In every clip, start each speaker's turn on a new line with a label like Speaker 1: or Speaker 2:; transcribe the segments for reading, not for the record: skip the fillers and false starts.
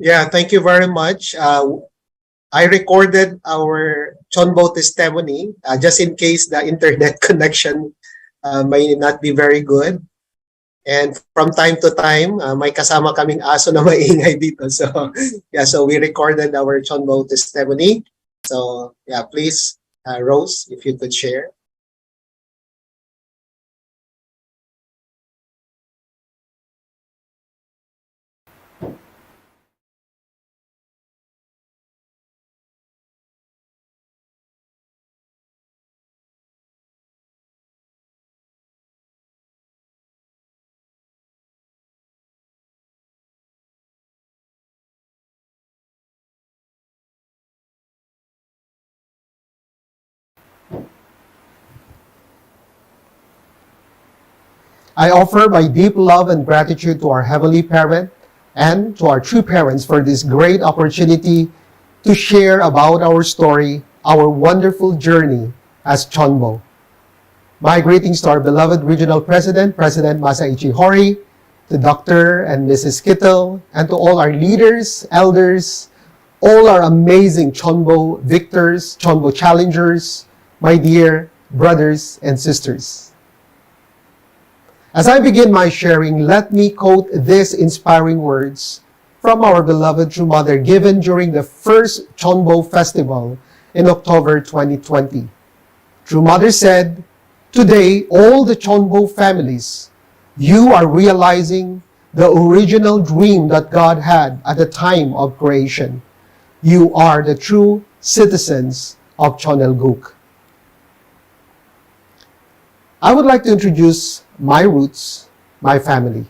Speaker 1: Yeah, thank you very much. I recorded our CheonBo testimony just in case the internet connection may not be very good. And from time to time, may kasama kaming aso na maingay dito. So, yeah, so we recorded our CheonBo testimony. So, yeah, please, Rose, if you could share.
Speaker 2: I offer my deep love and gratitude to our Heavenly Parent and to our true parents for this great opportunity to share about our story, our wonderful journey as CheonBo. My greetings to our beloved Regional President, President Masaichi Hori, to Dr. and Mrs. Kittle, and to all our leaders, elders, all our amazing CheonBo victors, CheonBo challengers, my dear brothers and sisters. As I begin my sharing, let me quote these inspiring words from our beloved True Mother given during the first CheonBo Festival in October 2020. True Mother said, "Today, all the CheonBo families, you are realizing the original dream that God had at the time of creation. You are the true citizens of Cheonelguk." I would like to introduce my roots, my family.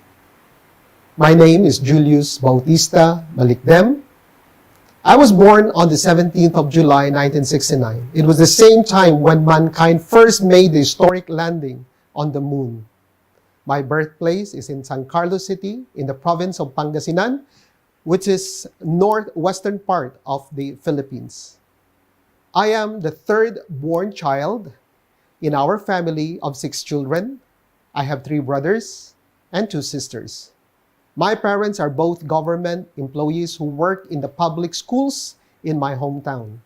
Speaker 2: My name is Julius Bautista Malikdem. I was born on the 17th of July, 1969. It was the same time when mankind first made the historic landing on the moon. My birthplace is in San Carlos City, in the province of Pangasinan, which is northwestern part of the Philippines. I am the third born child in our family of 6 children. I have 3 brothers and 2 sisters. My parents are both government employees who work in the public schools in my hometown.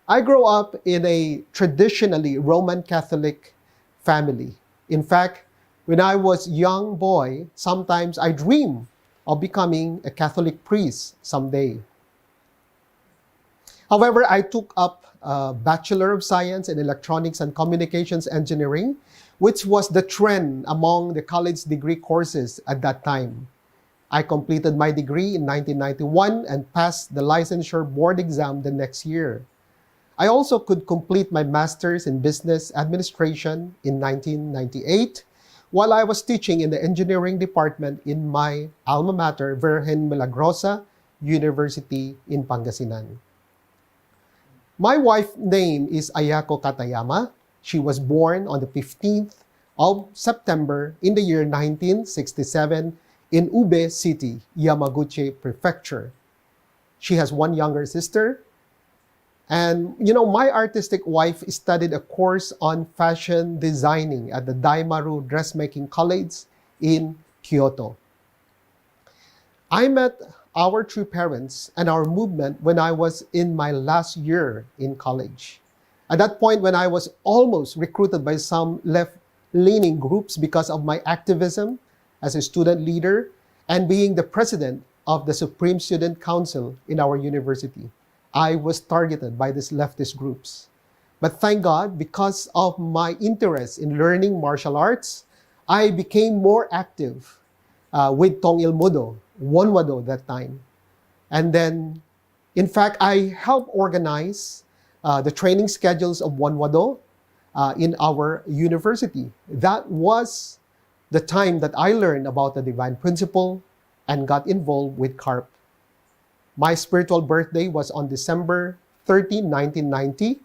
Speaker 2: I grew up in a traditionally Roman Catholic family. In fact, when I was a young boy, sometimes I dream of becoming a Catholic priest someday. However, I took up a Bachelor of Science in Electronics and Communications Engineering, which was the trend among the college degree courses at that time. I completed my degree in 1991 and passed the licensure board exam the next year. I also could complete my master's in business administration in 1998 while I was teaching in the engineering department in my alma mater, Virgen Milagrosa University in Pangasinan. My wife's name is Ayako Katayama. She was born on the 15th of September in the year 1967 in Ube City, Yamaguchi Prefecture. She has 1 younger sister. And, my artistic wife studied a course on fashion designing at the Daimaru Dressmaking College in Kyoto. I met our true parents and our movement when I was in my last year in college. At that point, when I was almost recruited by some left-leaning groups because of my activism as a student leader and being the president of the Supreme Student Council in our university, I was targeted by these leftist groups. But thank God, because of my interest in learning martial arts, I became more active with Tong Il Mudo, Wonwado that time. And then, in fact, I helped organize the training schedules of Wonwado in our university. That was the time that I learned about the divine principle and got involved with CARP. My spiritual birthday was on December 13, 1990.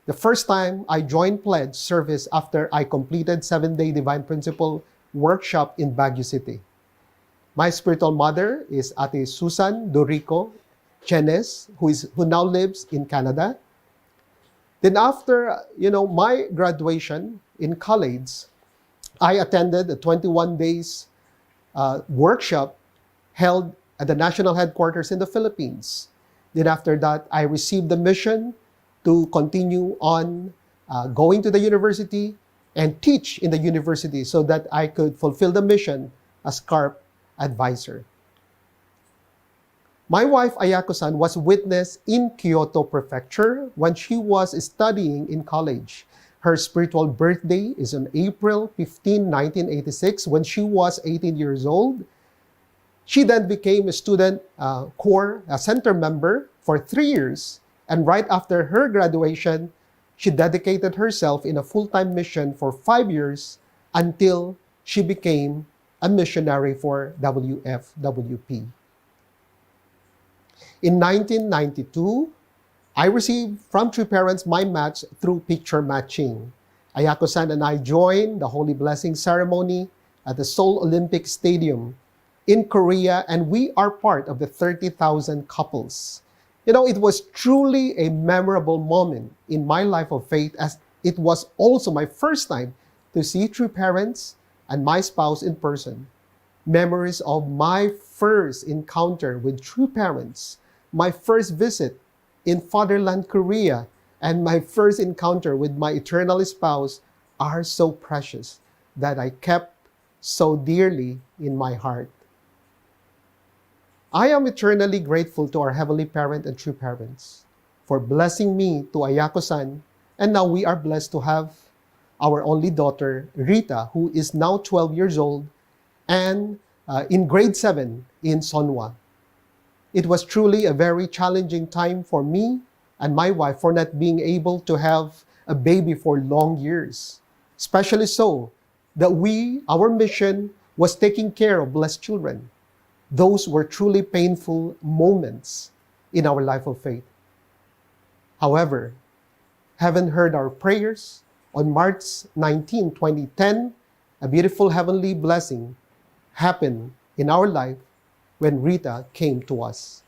Speaker 2: The first time I joined pledge service after I completed 7-day divine principle workshop in Baguio City. My spiritual mother is Ate Susan Dorico Chenes, who now lives in Canada. Then after, my graduation in college, I attended a 21 days workshop held at the national headquarters in the Philippines. Then after that, I received the mission to continue on going to the university and teach in the university so that I could fulfill the mission as CARP advisor. My wife, Ayako-san, was witness in Kyoto Prefecture when she was studying in college. Her spiritual birthday is on April 15, 1986, when she was 18 years old. She then became a student corps center member for 3 years, and right after her graduation, she dedicated herself in a full-time mission for 5 years until she became a missionary for WFWP. In 1992, I received from True Parents my match through picture matching. Ayako-san and I joined the Holy Blessing ceremony at the Seoul Olympic Stadium in Korea, and we are part of the 30,000 couples. You know, it was truly a memorable moment in my life of faith, as it was also my first time to see True Parents and my spouse in person. Memories of my first encounter with True Parents, my first visit in fatherland Korea, and my first encounter with my eternal spouse are so precious that I kept so dearly in my heart. I am eternally grateful to our Heavenly Parent and True Parents for blessing me to Ayako-san, and now we are blessed to have our only daughter, Rita, who is now 12 years old and in grade 7 in Sonwa. It was truly a very challenging time for me and my wife for not being able to have a baby for long years, especially so that our mission was taking care of blessed children. Those were truly painful moments in our life of faith. However, heaven heard our prayers. On March 19, 2010, a beautiful heavenly blessing happened in our life when Rita came to us,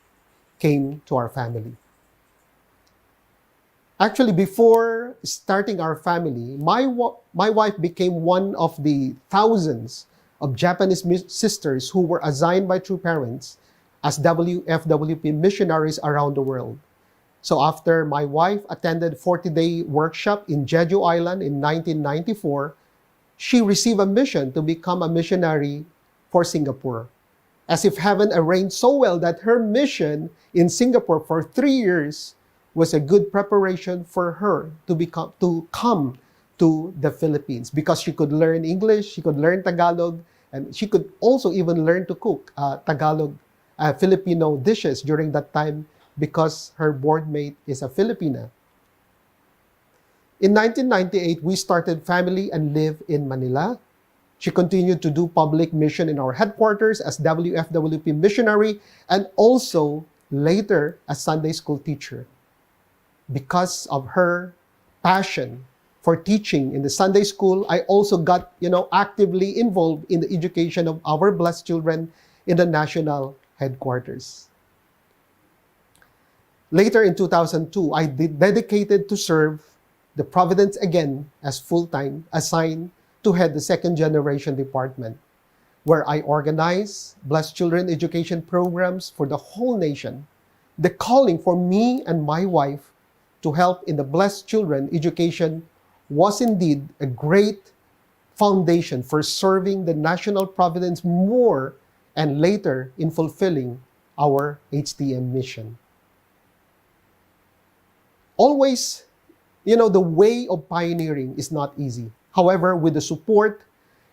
Speaker 2: came to our family. Actually, before starting our family, my wife became one of the thousands of Japanese sisters who were assigned by True Parents as WFWP missionaries around the world. So after my wife attended 40-day workshop in Jeju Island in 1994, she received a mission to become a missionary for Singapore. As if heaven arranged so well that her mission in Singapore for 3 years was a good preparation for her to come to the Philippines, because she could learn English, she could learn Tagalog, and she could also even learn to cook Tagalog Filipino dishes during that time, because her board mate is a Filipina. In 1998, we started family and lived in Manila. She continued to do public mission in our headquarters as WFWP missionary, and also later as Sunday school teacher. Because of her passion for teaching in the Sunday school, I also got, actively involved in the education of our blessed children in the national headquarters. Later in 2002, I dedicated to serve the Providence again as full-time, assigned to head the second generation department, where I organize blessed children education programs for the whole nation. The calling for me and my wife to help in the blessed children education was indeed a great foundation for serving the national Providence more, and later in fulfilling our HTM mission. Always, the way of pioneering is not easy. However, with the support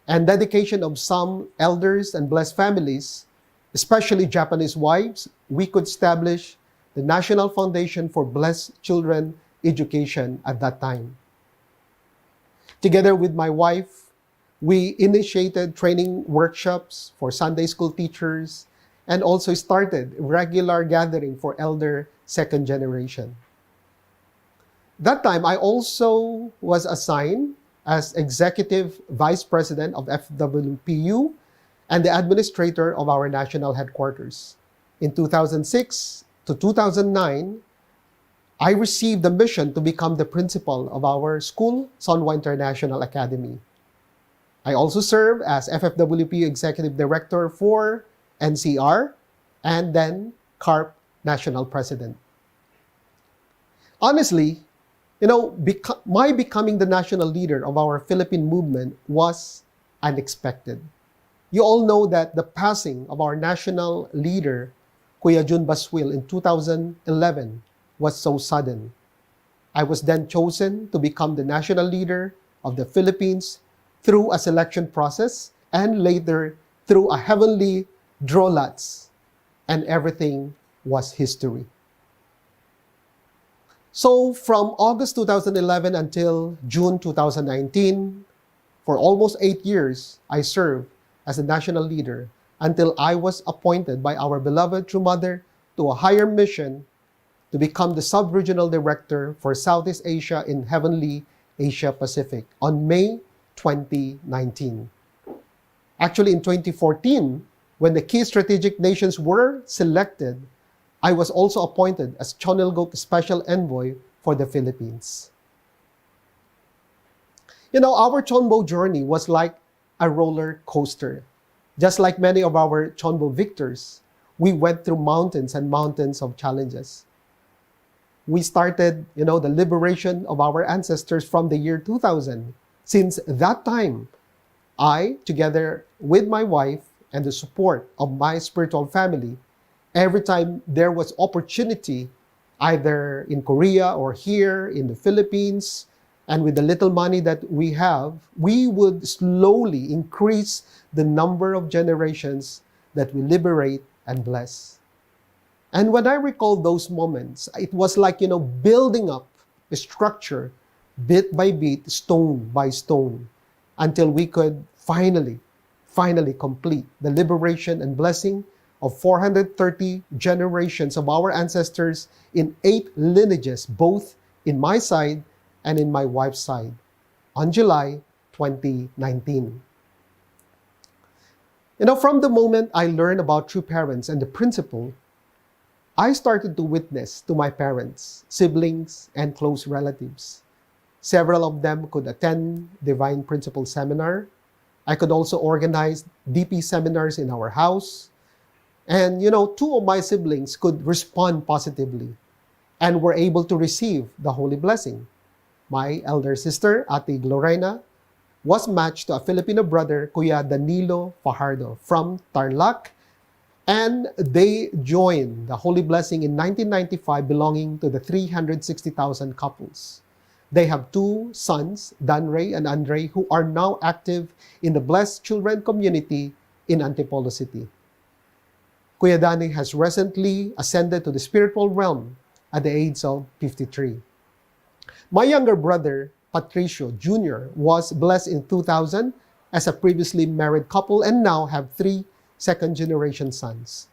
Speaker 2: and dedication of some elders and blessed families, especially Japanese wives, we could establish the National Foundation for Blessed Children Education at that time. Together with my wife, we initiated training workshops for Sunday school teachers and also started regular gathering for elder second generation. That time, I also was assigned as Executive Vice President of FWPU and the Administrator of our national headquarters. In 2006 to 2009, I received the mission to become the principal of our school, Sonwa International Academy. I also served as FFWPU Executive Director for NCR and then CARP national president. Honestly, my becoming the national leader of our Philippine movement was unexpected. You all know that the passing of our national leader, Kuya Jun Baswil, in 2011 was so sudden. I was then chosen to become the national leader of the Philippines through a selection process and later through a heavenly draw lots, and everything was history. So from August 2011 until June 2019, for almost 8 years, I served as a national leader until I was appointed by our beloved True Mother to a higher mission to become the Sub-Regional Director for Southeast Asia in Heavenly Asia Pacific on May 2019. Actually, in 2014, when the key strategic nations were selected, I was also appointed as CheonBo Special Envoy for the Philippines. Our CheonBo journey was like a roller coaster. Just like many of our CheonBo victors, we went through mountains and mountains of challenges. We started, the liberation of our ancestors from the year 2000. Since that time, I, together with my wife and the support of my spiritual family, every time there was opportunity, either in Korea or here in the Philippines, and with the little money that we have, we would slowly increase the number of generations that we liberate and bless. And when I recall those moments, it was like, building up a structure bit by bit, stone by stone, until we could finally complete the liberation and blessing of 430 generations of our ancestors in 8 lineages, both in my side and in my wife's side, on July 2019. From the moment I learned about true parents and the principle, I started to witness to my parents, siblings, and close relatives. Several of them could attend Divine Principle Seminar. I could also organize DP seminars in our house. And, 2 of my siblings could respond positively and were able to receive the holy blessing. My elder sister, Ate Glorena, was matched to a Filipino brother, Kuya Danilo Fajardo, from Tarlac, and they joined the holy blessing in 1995, belonging to the 360,000 couples. They have 2 sons, Danray and Andre, who are now active in the Blessed Children community in Antipolo City. Kuya Dani has recently ascended to the spiritual realm at the age of 53. My younger brother, Patricio Jr., was blessed in 2000 as a previously married couple and now have 3 second-generation sons.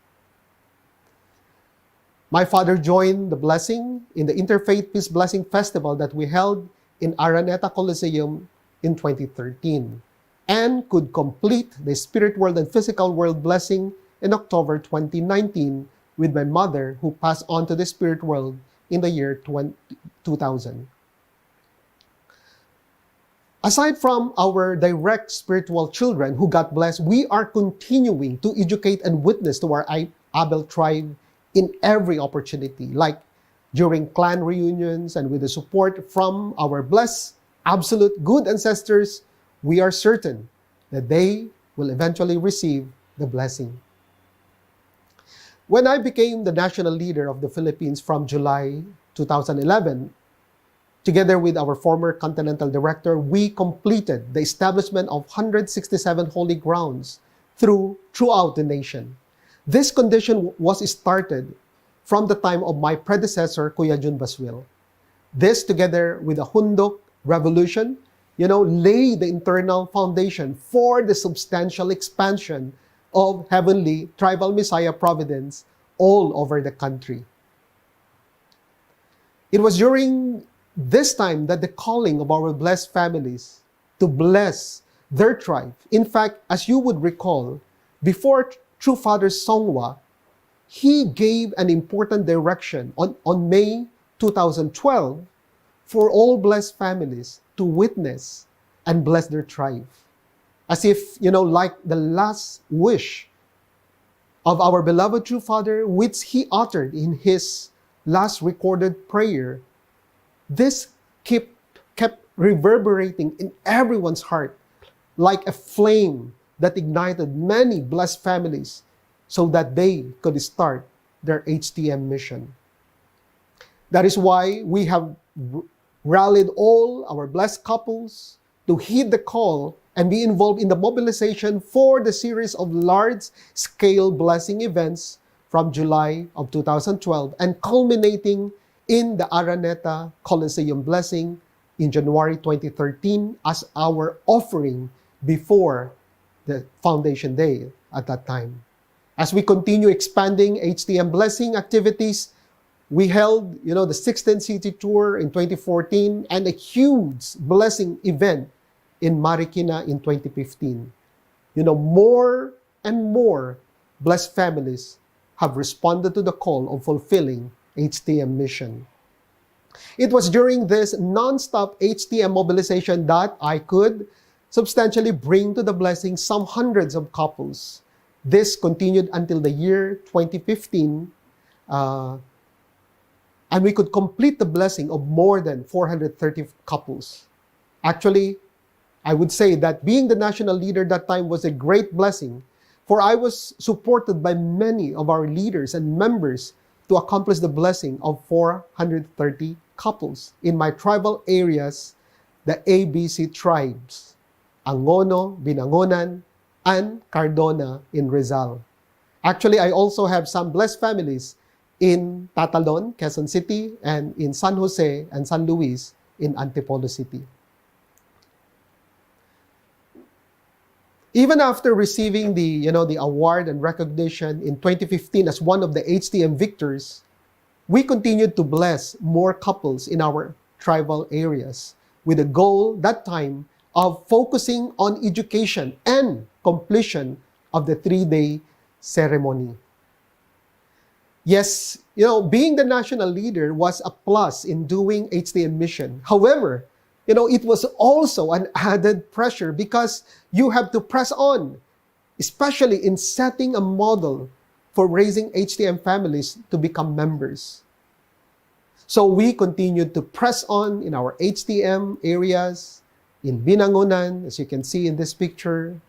Speaker 2: My father joined the blessing in the Interfaith Peace Blessing Festival that we held in Araneta Coliseum in 2013 and could complete the spirit world and physical world blessing in October 2019 with my mother, who passed on to the spirit world in the year 2000. Aside from our direct spiritual children who got blessed, we are continuing to educate and witness to our Abel tribe in every opportunity, like during clan reunions and with the support from our blessed, absolute good ancestors. We are certain that they will eventually receive the blessing. When I became the national leader of the Philippines from July 2011, together with our former Continental Director, we completed the establishment of 167 holy grounds throughout the nation. This condition was started from the time of my predecessor, Kuya Jun Baswil. This, together with the Hundok Revolution, laid the internal foundation for the substantial expansion of Heavenly Tribal Messiah Providence all over the country. It was during this time that the calling of our blessed families to bless their tribe. In fact, as you would recall, before True Father Songwa, he gave an important direction on May 2012 for all blessed families to witness and bless their tribe. As if, like the last wish of our beloved true Father, which he uttered in his last recorded prayer, this kept reverberating in everyone's heart like a flame that ignited many blessed families so that they could start their HTM mission. That is why we have rallied all our blessed couples to heed the call and be involved in the mobilization for the series of large-scale blessing events from July of 2012 and culminating in the Araneta Coliseum blessing in January 2013 as our offering before the Foundation Day at that time. As we continue expanding HTM blessing activities, we held, the 16 City Tour in 2014 and a huge blessing event in Marikina in 2015. More and more blessed families have responded to the call of fulfilling HTM mission. It was during this non-stop HTM mobilization that I could substantially bring to the blessing some hundreds of couples. This continued until the year 2015, and we could complete the blessing of more than 430 couples. Actually, I would say that being the national leader that time was a great blessing, for I was supported by many of our leaders and members to accomplish the blessing of 430 couples in my tribal areas, the ABC tribes, Angono, Binangonan, and Cardona in Rizal. Actually, I also have some blessed families in Tatalon, Quezon City, and in San Jose and San Luis in Antipolo City. Even after receiving the award and recognition in 2015 as one of the HTM victors, we continued to bless more couples in our tribal areas with the goal that time of focusing on education and completion of the 3-day ceremony. Yes, being the national leader was a plus in doing HTM mission. However, it was also an added pressure because you have to press on, especially in setting a model for raising HTM families to become members. So we continued to press on in our HTM areas, in Binangonan, as you can see in this picture.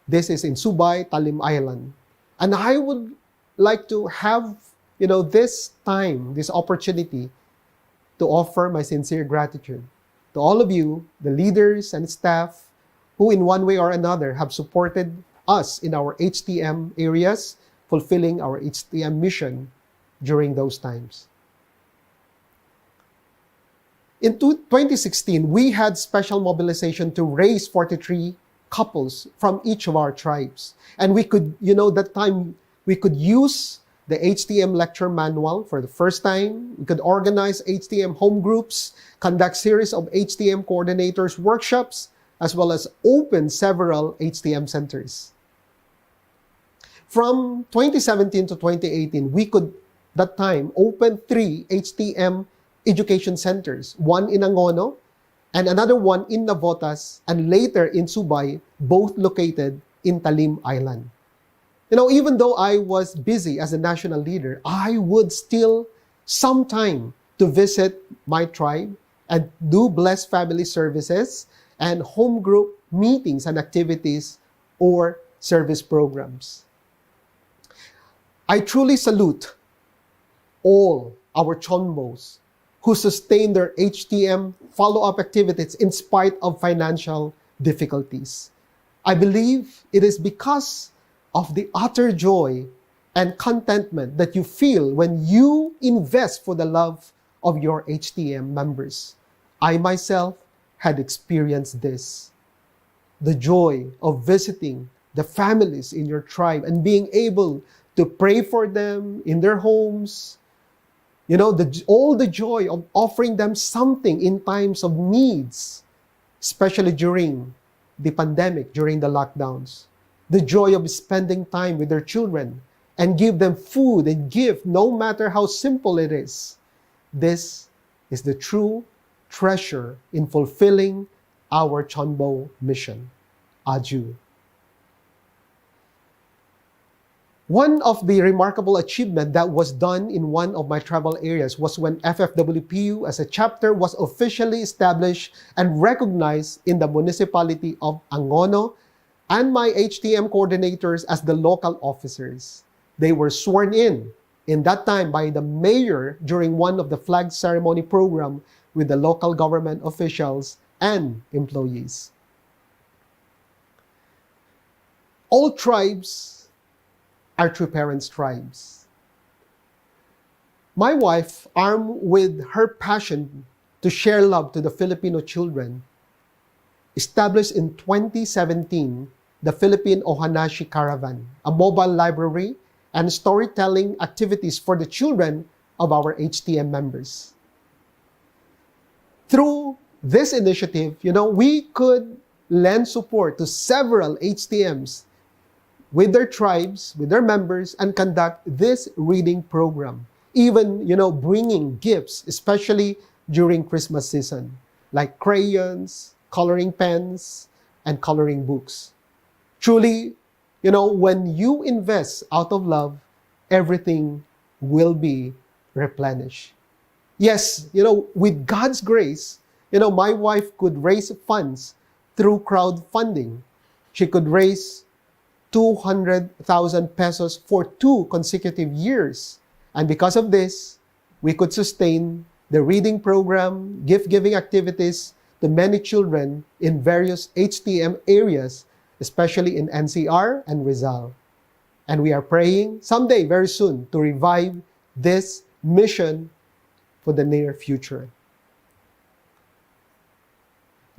Speaker 2: This is in Subay, Talim Island. And I would like to have, this time, this opportunity to offer my sincere gratitude to all of you, the leaders and staff, who in one way or another have supported us in our HTM areas, fulfilling our HTM mission during those times. In 2016, we had special mobilization to raise 43 couples from each of our tribes. And we could, that time, we could use the HTM lecture manual for the first time. We could organize HTM home groups, conduct series of HTM coordinators workshops, as well as open several HTM centers. From 2017 to 2018, we could, that time, open 3 HTM education centers, one in Angono and another one in Navotas, and later in Subay, both located in Talim Island. Even though I was busy as a national leader, I would still some time to visit my tribe and do blessed family services and home group meetings and activities or service programs. I truly salute all our CheonBos who sustain their HTM follow-up activities in spite of financial difficulties. I believe it is because of the utter joy and contentment that you feel when you invest for the love of your HTM members. I myself had experienced this. The joy of visiting the families in your tribe and being able to pray for them in their homes. All the joy of offering them something in times of needs, especially during the pandemic, during the lockdowns. The joy of spending time with their children and give them food and gift, no matter how simple it is. This is the true treasure in fulfilling our CheonBo mission. Adieu. One of the remarkable achievement that was done in one of my tribal areas was when FFWPU as a chapter was officially established and recognized in the municipality of Angono, and my HTM coordinators as the local officers. They were sworn in that time by the mayor during one of the flag ceremony program with the local government officials and employees. All tribes are true parents' tribes. My wife, armed with her passion to share love to the Filipino children, established in 2017 the Philippine Ohanashi Caravan, a mobile library and storytelling activities for the children of our HTM members. Through this initiative, we could lend support to several HTMs with their tribes, with their members, and conduct this reading program. Even, bringing gifts, especially during Christmas season, like crayons, coloring pens, and coloring books. Truly, when you invest out of love, everything will be replenished. Yes, with God's grace, my wife could raise funds through crowdfunding. She could raise 200,000 pesos for 2 consecutive years. And because of this, we could sustain the reading program, gift-giving activities to many children in various HTM areas, especially in NCR and Rizal. And we are praying someday, very soon, to revive this mission for the near future.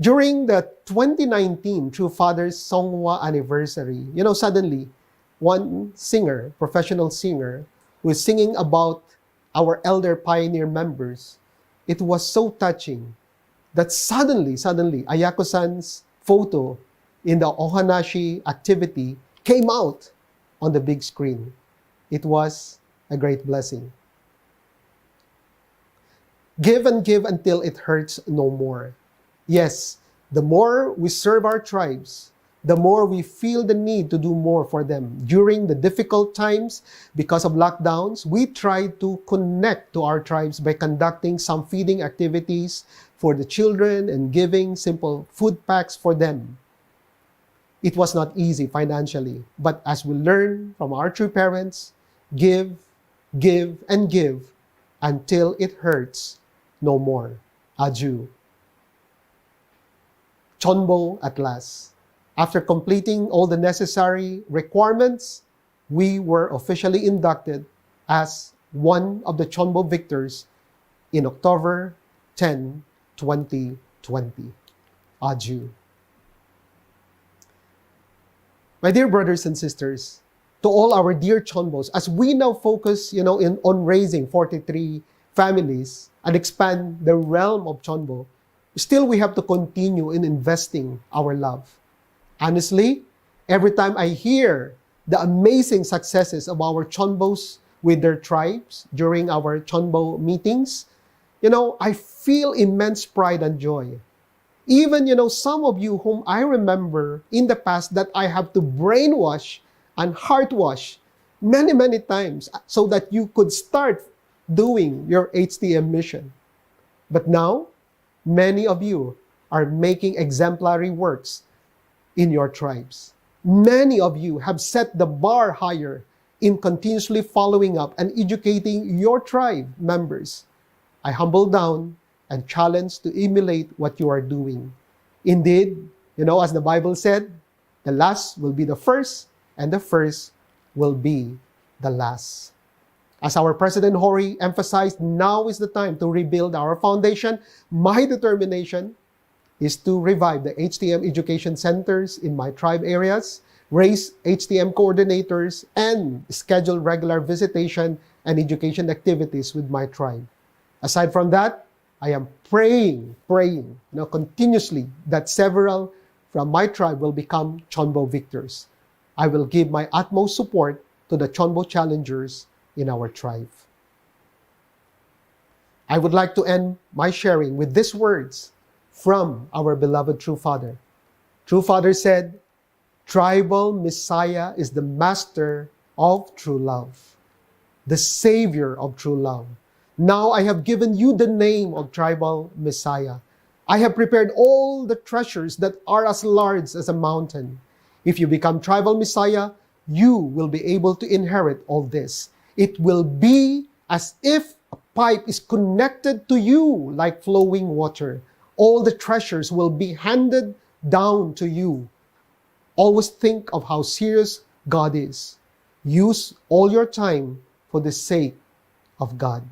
Speaker 2: During the 2019 True Fathers Songwa anniversary, suddenly, one singer, professional singer, who is singing about our elder pioneer members, it was so touching that suddenly, Ayako-san's photo in the Ohanashi activity came out on the big screen. It was a great blessing. Give and give until it hurts no more. Yes, the more we serve our tribes, the more we feel the need to do more for them. During the difficult times, because of lockdowns, we try to connect to our tribes by conducting some feeding activities for the children and giving simple food packs for them. It was not easy financially, but as we learn from our true parents, give, and give until it hurts no more. Adieu. CheonBo at last. After completing all the necessary requirements, we were officially inducted as one of the CheonBo victors in October 10, 2020. Adieu. My dear brothers and sisters, to all our dear CheonBos, as we now focus, on raising 43 families and expand the realm of CheonBo, still we have to continue in investing our love. Honestly, every time I hear the amazing successes of our CheonBos with their tribes during our CheonBo meetings, I feel immense pride and joy. Even, some of you whom I remember in the past that I have to brainwash and heartwash many, many times so that you could start doing your HTM mission. But now, many of you are making exemplary works in your tribes. Many of you have set the bar higher in continuously following up and educating your tribe members. I humble down and challenge to emulate what you are doing. Indeed, as the Bible said, the last will be the first, and the first will be the last. As our President Hori emphasized, now is the time to rebuild our foundation. My determination is to revive the HTM education centers in my tribe areas, raise HTM coordinators, and schedule regular visitation and education activities with my tribe. Aside from that, I am praying, continuously that several from my tribe will become CheonBo victors. I will give my utmost support to the CheonBo challengers in our tribe. I would like to end my sharing with these words from our beloved True Father. True Father said, "Tribal Messiah is the master of true love, the Savior of true love. Now I have given you the name of tribal Messiah. I have prepared all the treasures that are as large as a mountain. If you become tribal Messiah, you will be able to inherit all this. It will be as if a pipe is connected to you like flowing water. All the treasures will be handed down to you. Always think of how serious God is. Use all your time for the sake of God.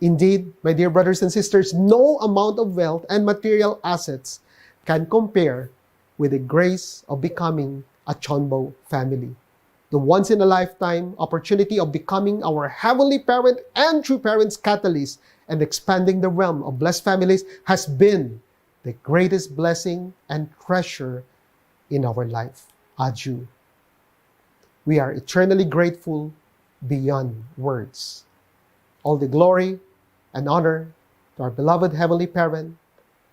Speaker 2: Indeed, my dear brothers and sisters, no amount of wealth and material assets can compare with the grace of becoming a CheonBo family. The once-in-a-lifetime opportunity of becoming our heavenly parent and true parents catalyst and expanding the realm of blessed families has been the greatest blessing and treasure in our life. Adieu. We are eternally grateful beyond words. All the glory and honor to our beloved Heavenly Parent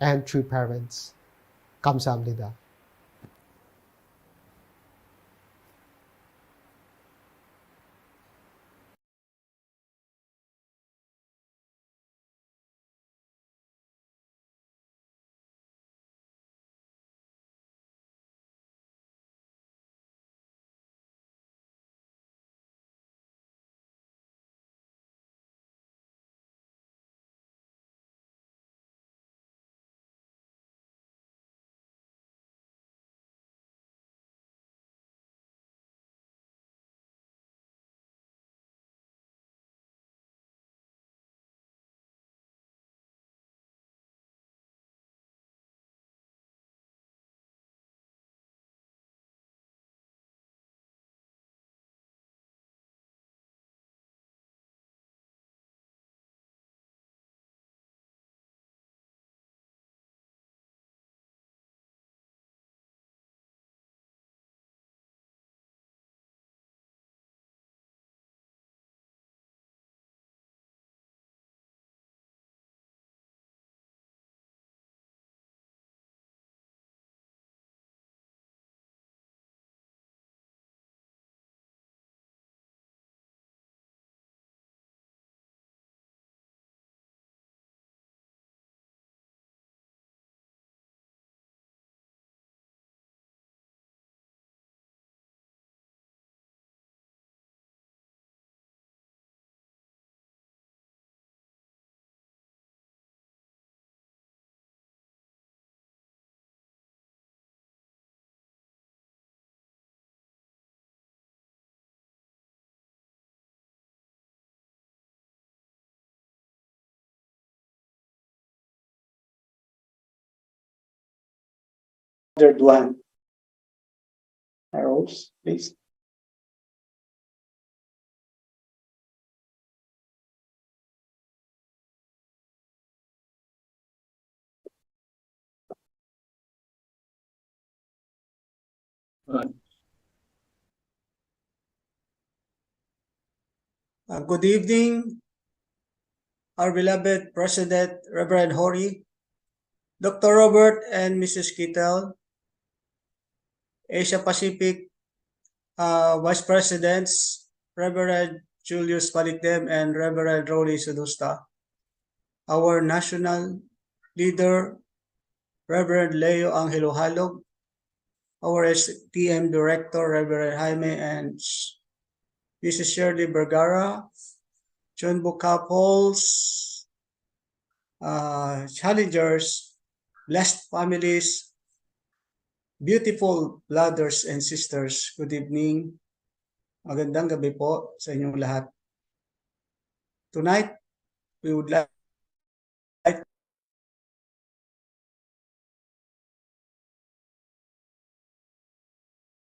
Speaker 2: and true parents. 감사합니다.
Speaker 3: Third one. Arrows, please.
Speaker 4: Good evening, our beloved President, Reverend Hori, Dr. Robert and Mrs. Kittel, Asia Pacific Vice Presidents, Reverend Julius Palikdem and Reverend Rolly Sudusta, our national leader, Reverend Leo Angelo Halog, our STM Director, Reverend Jaime and Mrs. Shirley Vergara, CheonBo couples, challengers, blessed families, beautiful brothers and sisters. Good evening. Magandang gabi po sa inyong lahat. Tonight, we would like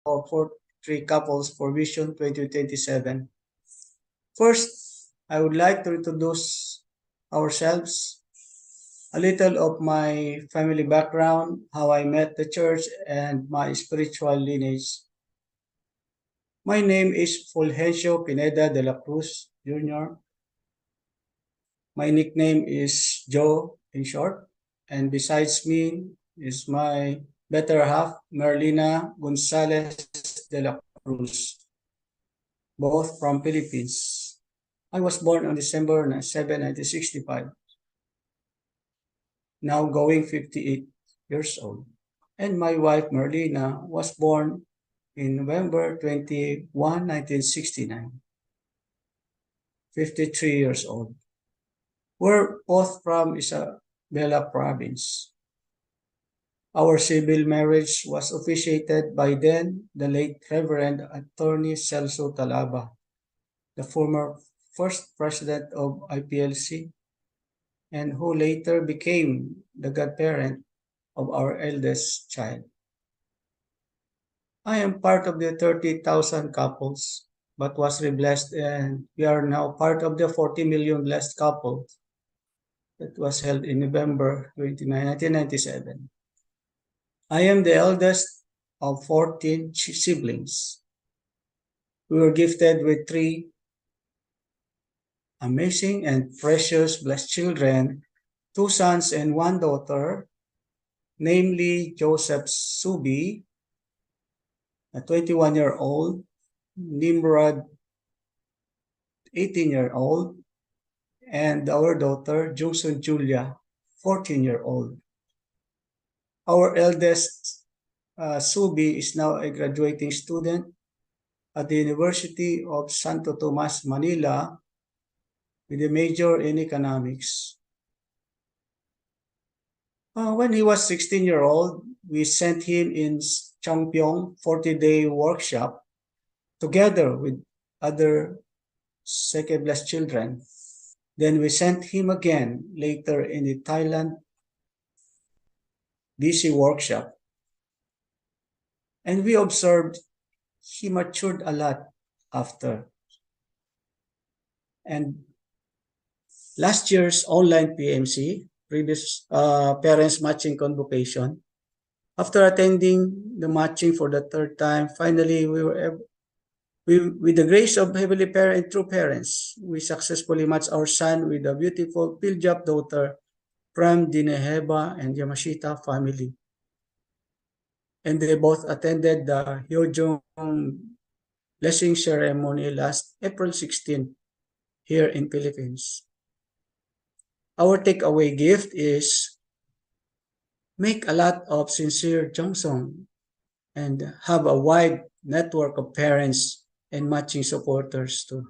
Speaker 4: for three couples for Vision 2027. First, I would like to introduce ourselves, a little of my family background, how I met the church, and my spiritual lineage. My name is Fulgencio Pineda de la Cruz Jr. My nickname is Joe in short, and besides me is my better half, Merlina Gonzalez de la Cruz. both from Philippines. I was born on December 7, 1965, now going 58 years old. And my wife Merlina was born in November 21, 1969, 53 years old. We're both from Isabela province. Our civil marriage was officiated by then the late Reverend Attorney Celso Talaba, the former first president of IPLC, and who later became the godparent of our eldest child. I am part of the 30,000 couples, but was re-blessed, and we are now part of the 40 million blessed couples that was held in November 29, 1997. I am the eldest of 14 siblings. We were gifted with 3 amazing and precious blessed children, 2 sons and 1 daughter, namely Joseph Subi, a 21-year-old, Nimrod, 18-year-old, and our daughter, Johnson Julia, 14-year-old. Our eldest, Subi, is now a graduating student at the University of Santo Tomas, Manila, with a major in economics. When he was 16-year-old, we sent him in Changpyeong 40-day workshop together with other second blessed children. Then we sent him again later in the Thailand BC workshop. And we observed he matured a lot after. And last year's online PMC, previous parents matching convocation, after attending the matching for the 3rd time, finally with the grace of Heavenly Parent and true parents, we successfully matched our son with a beautiful Piljap daughter from Dineheba and Yamashita family. And they both attended the Hyojong blessing ceremony last April 16 here in Philippines. Our takeaway gift is make a lot of sincere Jongsong and have a wide network of parents and matching supporters too.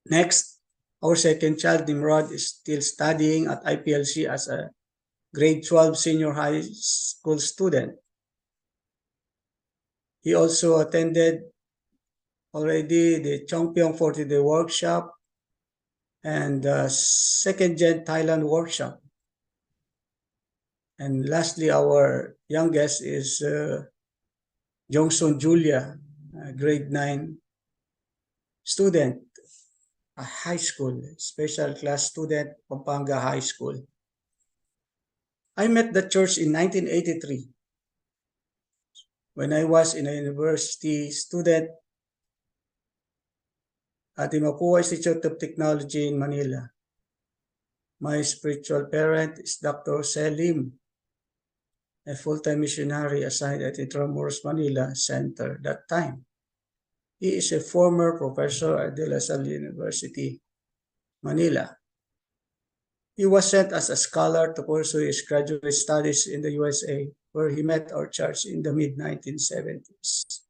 Speaker 4: Next, our second child, Nimrod, is still studying at IPLC as a grade 12 senior high school student. He also attended already the Chongpyeong 40-day workshop and the 2nd Gen Thailand workshop. And lastly, our youngest is Jongsun Julia, grade 9 student, a high school, special class student, Pampanga High School. I met the church in 1983 when I was in a university student at the Mapua Institute of Technology in Manila. My spiritual parent is Dr. Selim, a full-time missionary assigned at Intramuros Manila Center that time. He is a former professor at De La Salle University, Manila. He was sent as a scholar to pursue his graduate studies in the USA, where he met our church in the mid-1970s.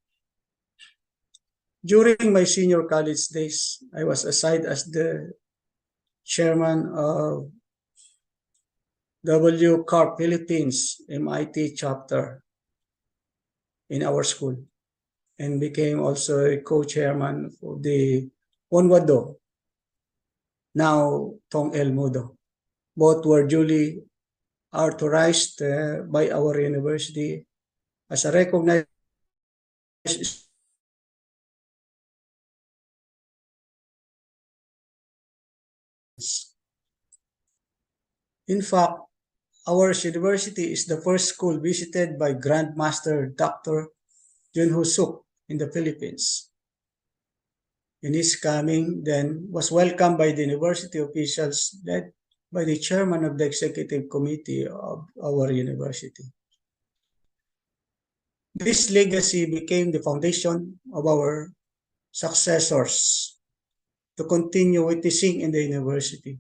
Speaker 4: During my senior college days, I was assigned as the chairman of W. Philippines MIT chapter in our school and became also a co-chairman of the Onwado, now Tong El Mudo. Both were duly authorized by our university as a recognized In fact, our university is the first school visited by Grandmaster Dr. Junho Suk in the Philippines. In his coming, then, was welcomed by the university officials led by the chairman of the executive committee of our university. This legacy became the foundation of our successors to continue witnessing in the university,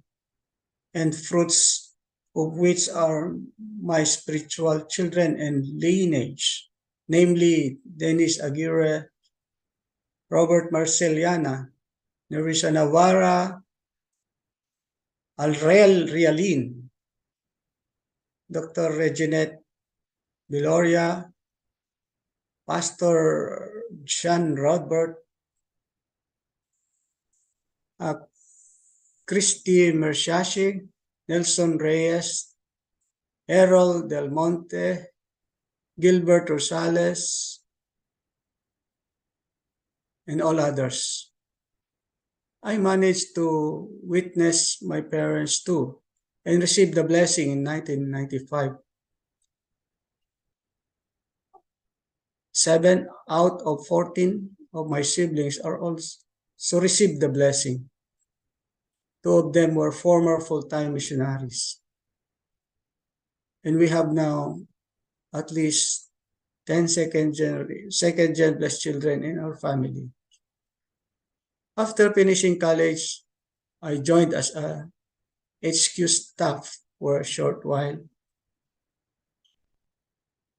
Speaker 4: and fruits of which are my spiritual children and lineage, namely Dennis Aguirre, Robert Marceliana, Nerissa Navarra, Alrel Rialin, Dr. Reginette Viloria, Pastor John Rodbert, Christy Merciashi, Nelson Reyes, Errol Del Monte, Gilbert Rosales, and all others. I managed to witness my parents too and received the blessing in 1995. 7 out of 14 of my siblings are also received the blessing. 2 of them were former full-time missionaries. And we have now at least 10 second-gen blessed children in our family. After finishing college, I joined as a HQ staff for a short while.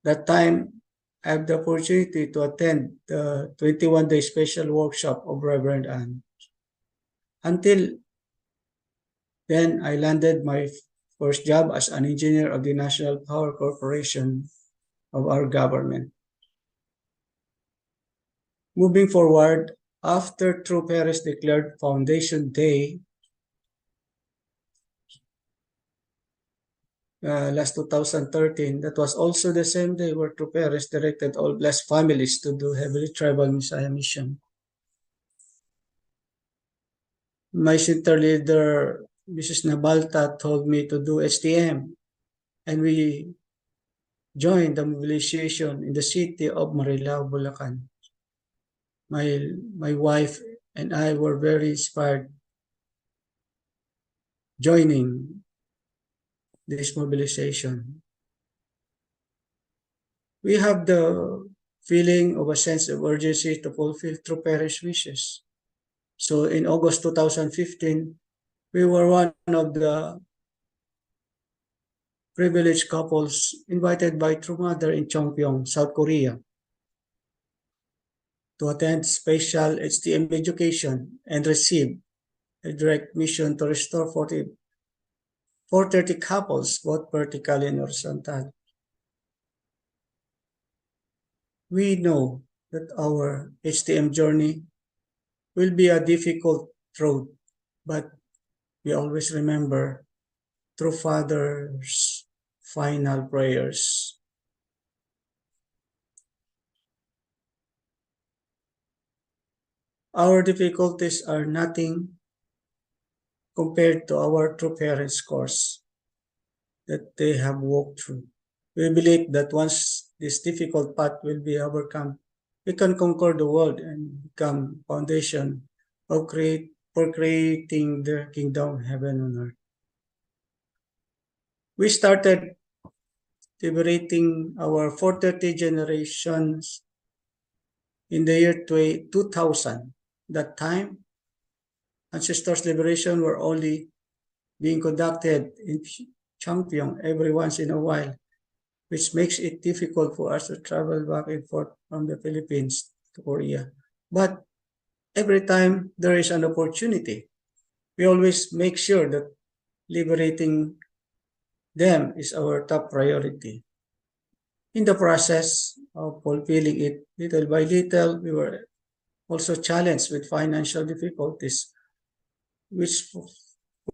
Speaker 4: That time, I have the opportunity to attend the 21-day special workshop of Reverend Ann. Until then, I landed my first job as an engineer of the National Power Corporation of our government. Moving forward, after True Paris declared Foundation Day last 2013, that was also the same day where True Paris directed all blessed families to do Heavenly Tribal Messiah Mission. My center leader, Mrs. Nabalta, told me to do STM, and we joined the mobilization in the city of Marilao, Bulacan. My wife and I were very inspired joining this mobilization. We have the feeling of a sense of urgency to fulfill True Parish wishes. So in August 2015, we were one of the privileged couples invited by True Mother in Cheongpyeong, South Korea, to attend special HTM education and receive a direct mission to restore 430 couples, both vertical and horizontal. We know that our HTM journey will be a difficult road, but we always remember True Father's final prayers. Our difficulties are nothing compared to our True Parents course that they have walked through. We believe that once this difficult path will be overcome, we can conquer the world and become foundation of creating the kingdom heaven on earth. We started liberating our 430 generations in the year 2000. That time, ancestors' liberation were only being conducted in Cheongpyeong every once in a while, which makes it difficult for us to travel back and forth from the Philippines to Korea. But every time there is an opportunity, we always make sure that liberating them is our top priority. In the process of fulfilling it little by little, we were also challenged with financial difficulties, which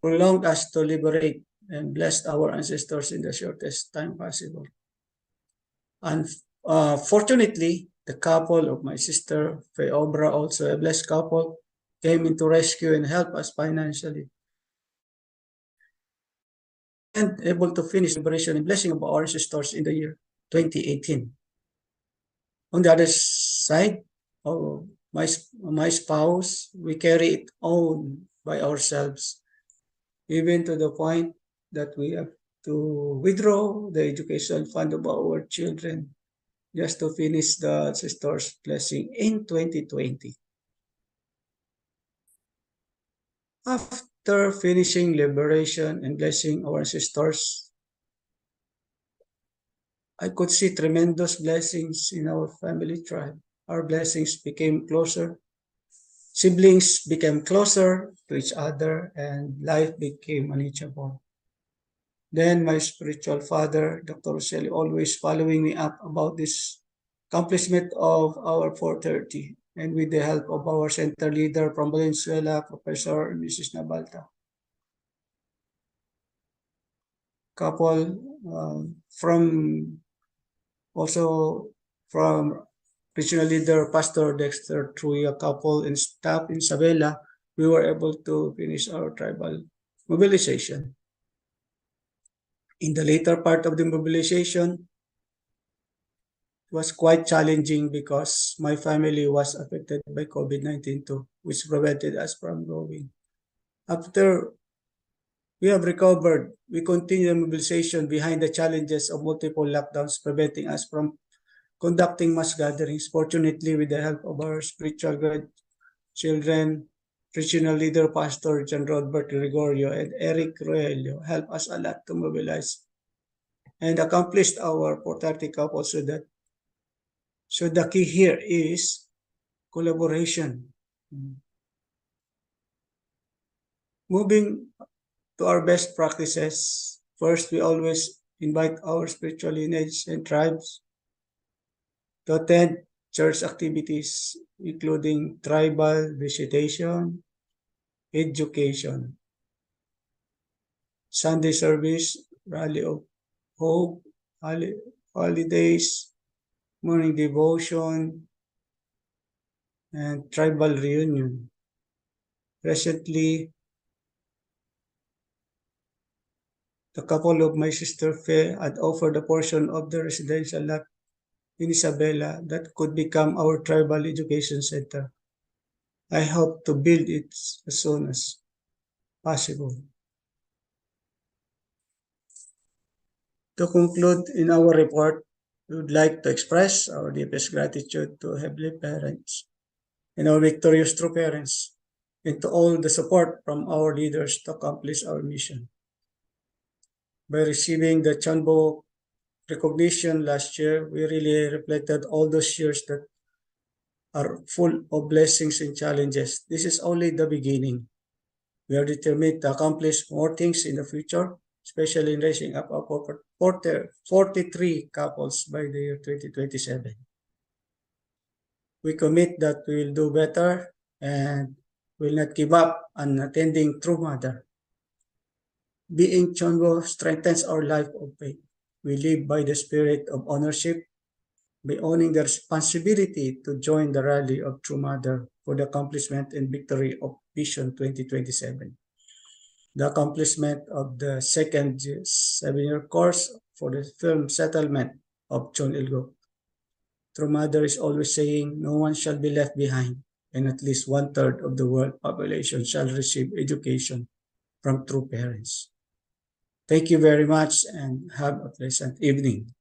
Speaker 4: prolonged us to liberate and bless our ancestors in the shortest time possible. Fortunately, the couple of my sister, Faye Obra, also a blessed couple, came into rescue and helped us financially. And able to finish liberation and blessing of our ancestors in the year 2018. On the other side, my spouse, we carry it on by ourselves, even to the point that we have to withdraw the educational fund of our children just to finish the ancestors' blessing in 2020. After finishing liberation and blessing our ancestors, I could see tremendous blessings in our family tribe. Our blessings became closer. Siblings became closer to each other and life became manageable. Then my spiritual father, Dr. Roseli, always following me up about this accomplishment of our 430 and with the help of our center leader from Valenzuela, Professor and Mrs. Nabalta. Couple from also from regional leader Pastor Dexter through a couple and staff in Sabela, we were able to finish our tribal mobilization. In the later part of the mobilization, it was quite challenging because my family was affected by COVID-19 too, which prevented us from going. After we have recovered, we continue the mobilization behind the challenges of multiple lockdowns preventing us from conducting mass gatherings. Fortunately, with the help of our spiritual guide, children, regional leader Pastor John Rodbert Gregorio and Eric Roelio helped us a lot to mobilize and accomplished our 430 couple so the key here is collaboration. Moving to our best practices, first we always invite our spiritual lineage and tribes to attend church activities including tribal visitation, education, Sunday service, rally of hope, holidays, morning devotion, and tribal reunion. Recently, the couple of my sister Faye had offered a portion of the residential lot in Isabela that could become our tribal education center. I hope to build it as soon as possible. To conclude in our report, we would like to express our deepest gratitude to Heavenly Parents and our victorious true parents, and to all the support from our leaders to accomplish our mission. By receiving the CheonBo recognition last year, we really reflected all those years that are full of blessings and challenges. This is only the beginning. We are determined to accomplish more things in the future, especially in raising up our 43 couples by the year 2027. We commit that we will do better and will not give up on attending True Mother. Being CheonBo strengthens our life of faith. We live by the spirit of ownership, by owning the responsibility to join the rally of True Mother for the accomplishment and victory of Vision 2027. The accomplishment of the second 7-year course for the film settlement of Chon Ilgo. True Mother is always saying no one shall be left behind, and at least 1/3 of the world population shall receive education from true parents. Thank you very much and have a pleasant evening.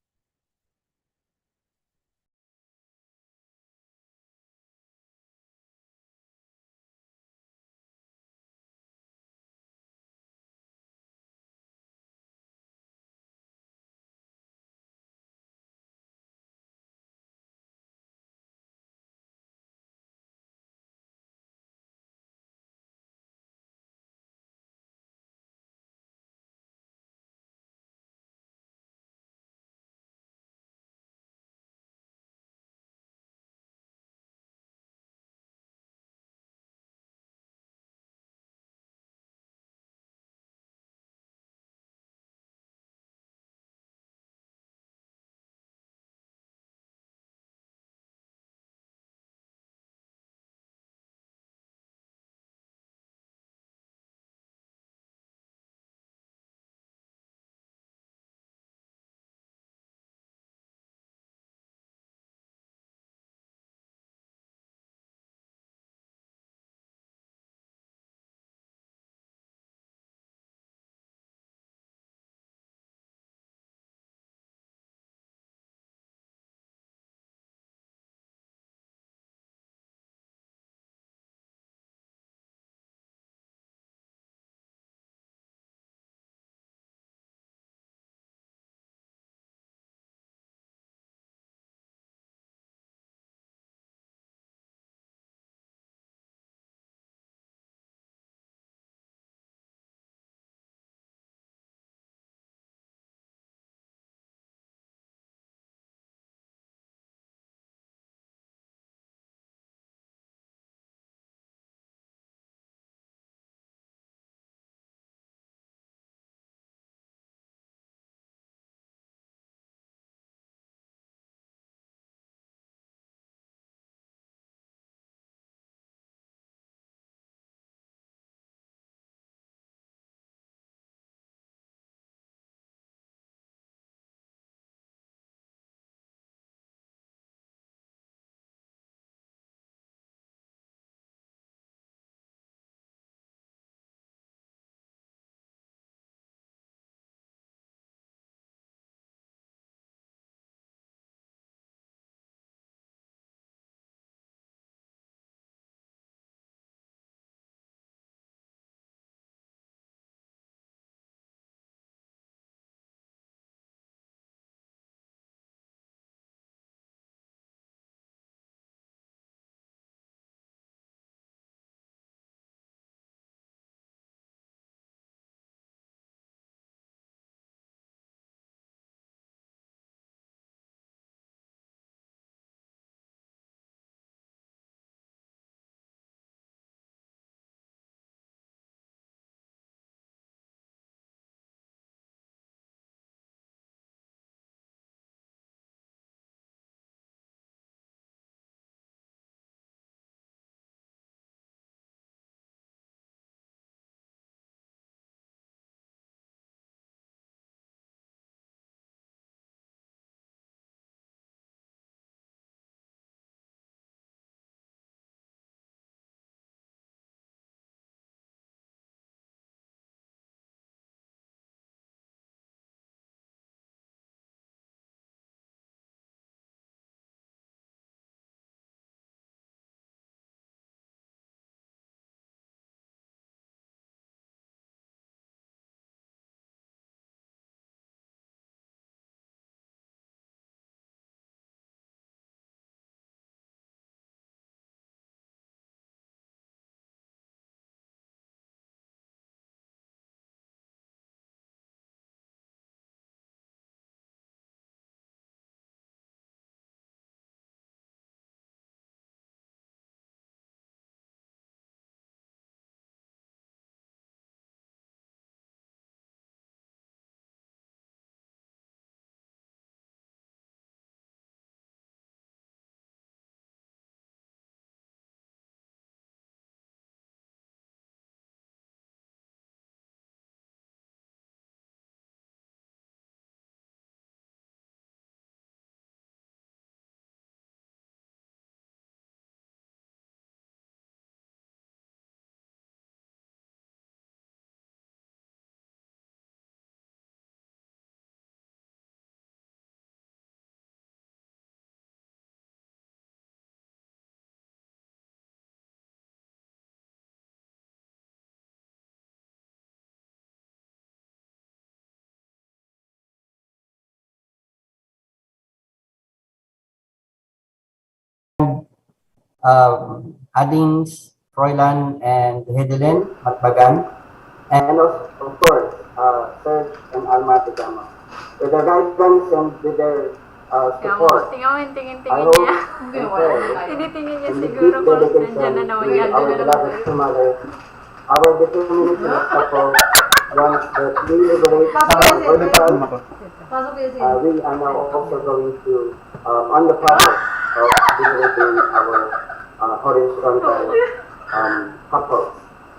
Speaker 3: Adings, Froilan, and Hedelin, Matbagan, and of course, Serge and Alma Tigama. With their guidance and with their support,
Speaker 5: Tingnan mo,
Speaker 3: I
Speaker 5: tingin-tingin
Speaker 3: hope
Speaker 5: niya.
Speaker 3: and pray
Speaker 5: Tinitingin niya
Speaker 3: and with
Speaker 5: siguro
Speaker 3: deep
Speaker 5: kung
Speaker 3: dedication
Speaker 5: nandyan na naman
Speaker 3: with
Speaker 5: yan.
Speaker 3: our beloved two mothers, our determination as couple wants that we liberate we are now also going to on the process of liberating our horizontal couples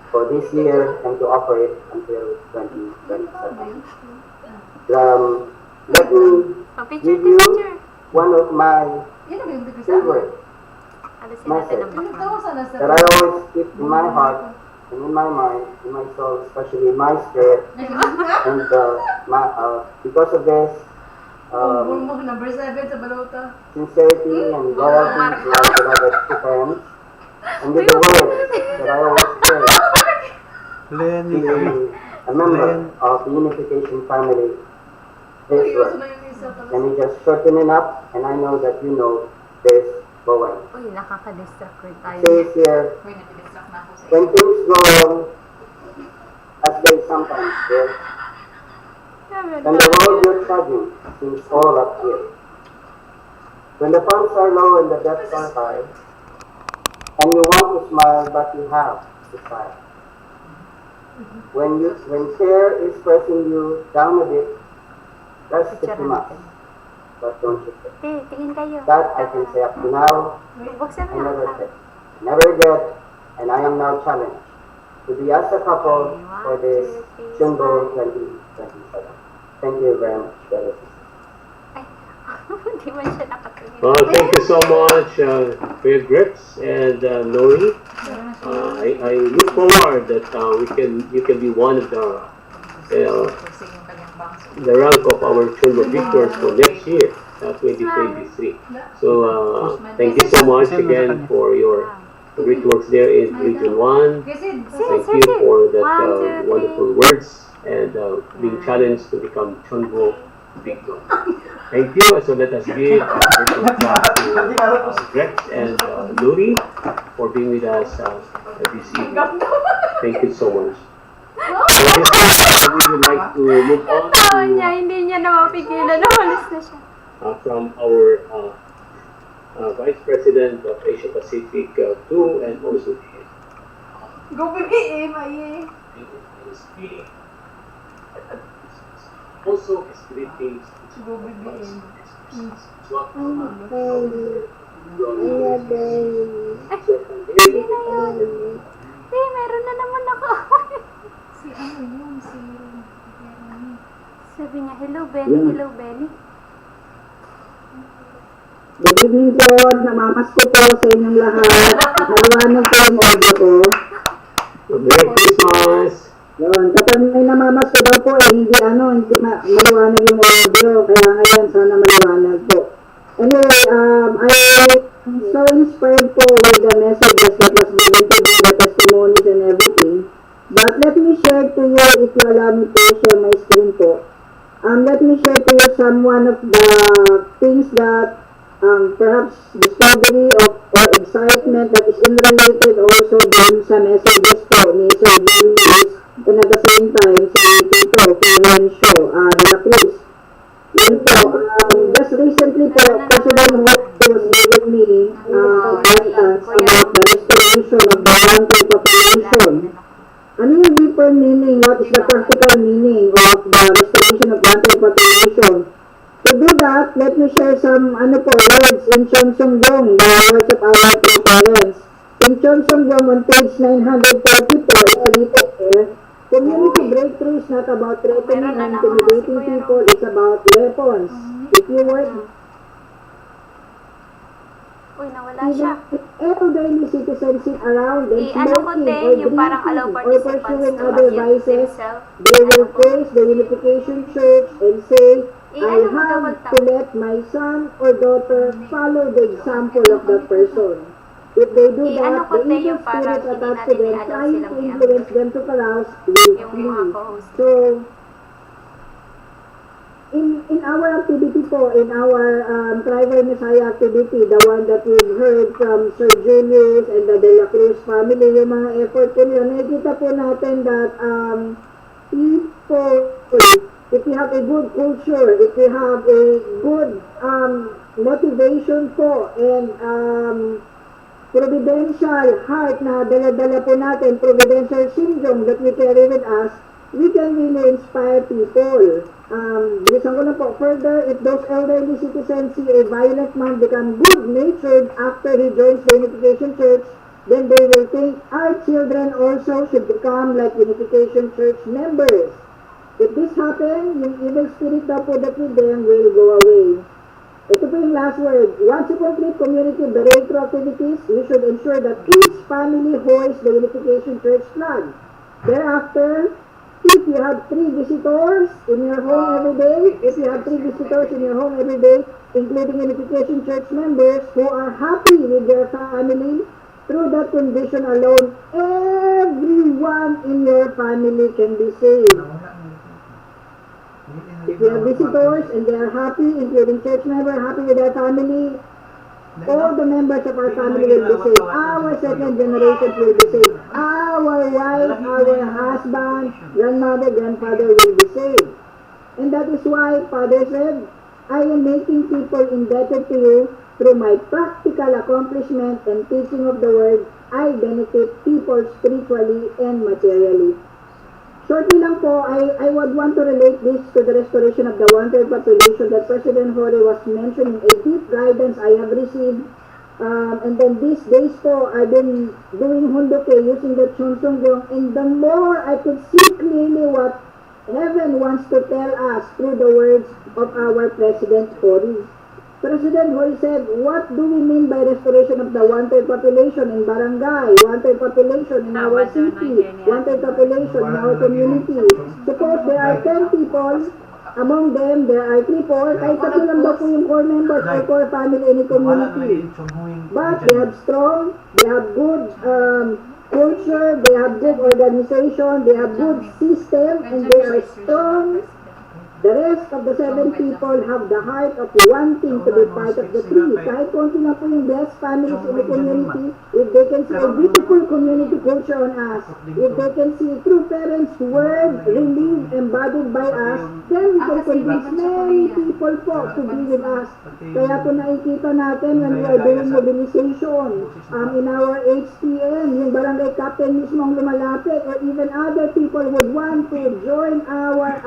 Speaker 3: for this year and to operate until 2027. Let me give you one of my favorite message that I always keep in my heart and in my mind, in my soul, especially in my spirit. And because of this, sincerity and loyalty to our beloved two parents, and with the words that I always pray, being a member of the unification family, this word. Let me just shorten it up, and I know that you know this well.
Speaker 5: Uy, nakaka-distract rin tayo.
Speaker 3: It says here, when things go wrong, as they sometimes do, when the road you're trudging seems all uphill, when the funds are low and the debts are high, and you want to smile but you have to sigh, when fear is pressing you down a bit, that's the too much, but don't you think?
Speaker 5: Tingin kayo.
Speaker 3: That I can say up to now,
Speaker 5: Buksan
Speaker 3: I
Speaker 5: mo.
Speaker 3: never said, never get, and I am now challenged to be as a couple for this CheonBo 2027. Thank you very much, brothers and sisters.
Speaker 5: Hindi man siya nakatingin.
Speaker 6: Thank you so much for your grips and Nori. I look forward that you can be one of the rank of our CheonBo victors for next year, 2023. So thank you so much again for your great works there in Region 1. Thank you for that wonderful words and being challenged to become CheonBo victor. Thank you. So let us give a virtual clap to Rex and Nuri for being with us this evening. Thank you so much. So this time, we would like to move on
Speaker 5: Hindi niya na mapigilan. Nawalis na siya.
Speaker 6: from our Vice President of Asia Pacific 2 and also
Speaker 5: Go BBM, aye.
Speaker 6: also his greetings.
Speaker 5: Go BBM. Meron na naman ako. Sabi niya, hello Benny, hello Benny.
Speaker 7: Good evening po, namamas ko po sa inyong lahat. Naliwanag po yung audio ko.
Speaker 6: Merry Christmas!
Speaker 7: Yun, kapag may namamas ko daw po hindi maliwanag yung audio. Kaya ngayon, sana maliwanag po. Anyway, I'm so inspired po with the messages that was given to me, the testimonies and everything. But let me share to you, if you allow me to share my screen po. Let me share to you one of the things that perhaps discovery of or excitement that is related also dun sa messages po ni Sir Julius and at the same time si Tito Florencio de la Cruz. Yan po, just recently po, President Hope was giving me guidance about the restoration of the one-third population. Ano yung deeper meaning? What is the practical meaning of the restoration of one-third population? To do that, let me share some words in CheonBo, the words of our two parents. In CheonBo on page 944, it's written here, community breakthrough is not about threatening and intimidating people, it's about weapons. If you work,
Speaker 5: Uy, nawala siya.
Speaker 7: if elderly citizens sit around and
Speaker 5: Ano ko
Speaker 7: smoking
Speaker 5: te,
Speaker 7: or
Speaker 5: yung parang allow
Speaker 7: drinking or
Speaker 5: participants
Speaker 7: pursuing
Speaker 5: to
Speaker 7: other
Speaker 5: unmute
Speaker 7: vices,
Speaker 5: themselves.
Speaker 7: they will praise the Unification Church and say, I
Speaker 5: ano mo daw
Speaker 7: have to let my son or daughter follow the example of that person. If they do
Speaker 5: ano
Speaker 7: that,
Speaker 5: ko,
Speaker 7: the
Speaker 5: te,
Speaker 7: evil
Speaker 5: yung parang
Speaker 7: spirits
Speaker 5: hindi
Speaker 7: attached to
Speaker 5: natin
Speaker 7: them,
Speaker 5: i-allow
Speaker 7: trying
Speaker 5: silang
Speaker 7: to influence them to carouse, will
Speaker 5: Yung mga
Speaker 7: flee.
Speaker 5: co-host.
Speaker 7: So, in our activity po, in our Tribal Messiah activity, the one that we've heard from Sir Julius and the De La Cruz family, yung mga effort po nila, nakikita po natin that people, if we have a good culture, if we have a good motivation po, and providential heart na dala-dala po natin, providential syndrome that we carry with us, we can really inspire people. Bilisan ko na po, further, if those elderly citizens see a violent man become good-natured after he joins the Unification Church, then they will think our children also should become like Unification Church members. If this happens, yung evil spirit daw po that with them will go away. Ito po yung last word. Once you complete community breakthrough activities, you should ensure that each family hoists the Unification Church flag. Thereafter, if you have 3 visitors in your home every day, including Unification Church members who are happy with their family, through that condition alone, everyone in your family can be saved. If you have visitors and they are happy, including church members, happy with their family, all the members of our family will be saved. Our second generation will be saved. Our wife, our husband, grandmother, grandfather will be saved. And that is why Father said, I am making people indebted to you through my practical accomplishment and teaching of the word. I benefit people spiritually and materially. Shortly lang po, I would want to relate this to the restoration of the one-third population that President Hori was mentioning, a deep guidance I have received. And then these days po, I've been doing hundoke using the CheonBo, and the more I could see clearly what heaven wants to tell us through the words of our President Hori. President Hori said, what do we mean by restoration of the one-third population in barangay, one-third population in our city, one-third population in our community? Suppose there are 10 people, among them there are 3, 4, kahit tatlo lang daw po yung core members or core family in the community. But they have strong, they have good culture, they have good organization, they have good system, and they are strong. The rest of the 7 people have the heart of wanting to be part of the 3. Kahit konti na po yung blessed families in the community, if they can see a beautiful community culture on us, if they can see true parents' word relieved, embodied by us, then we can convince many people po to be with us. Kaya po nakikita natin when we are doing mobilization, in our HTM, yung barangay captain mismo ang lumalapit, or even other people would want to join our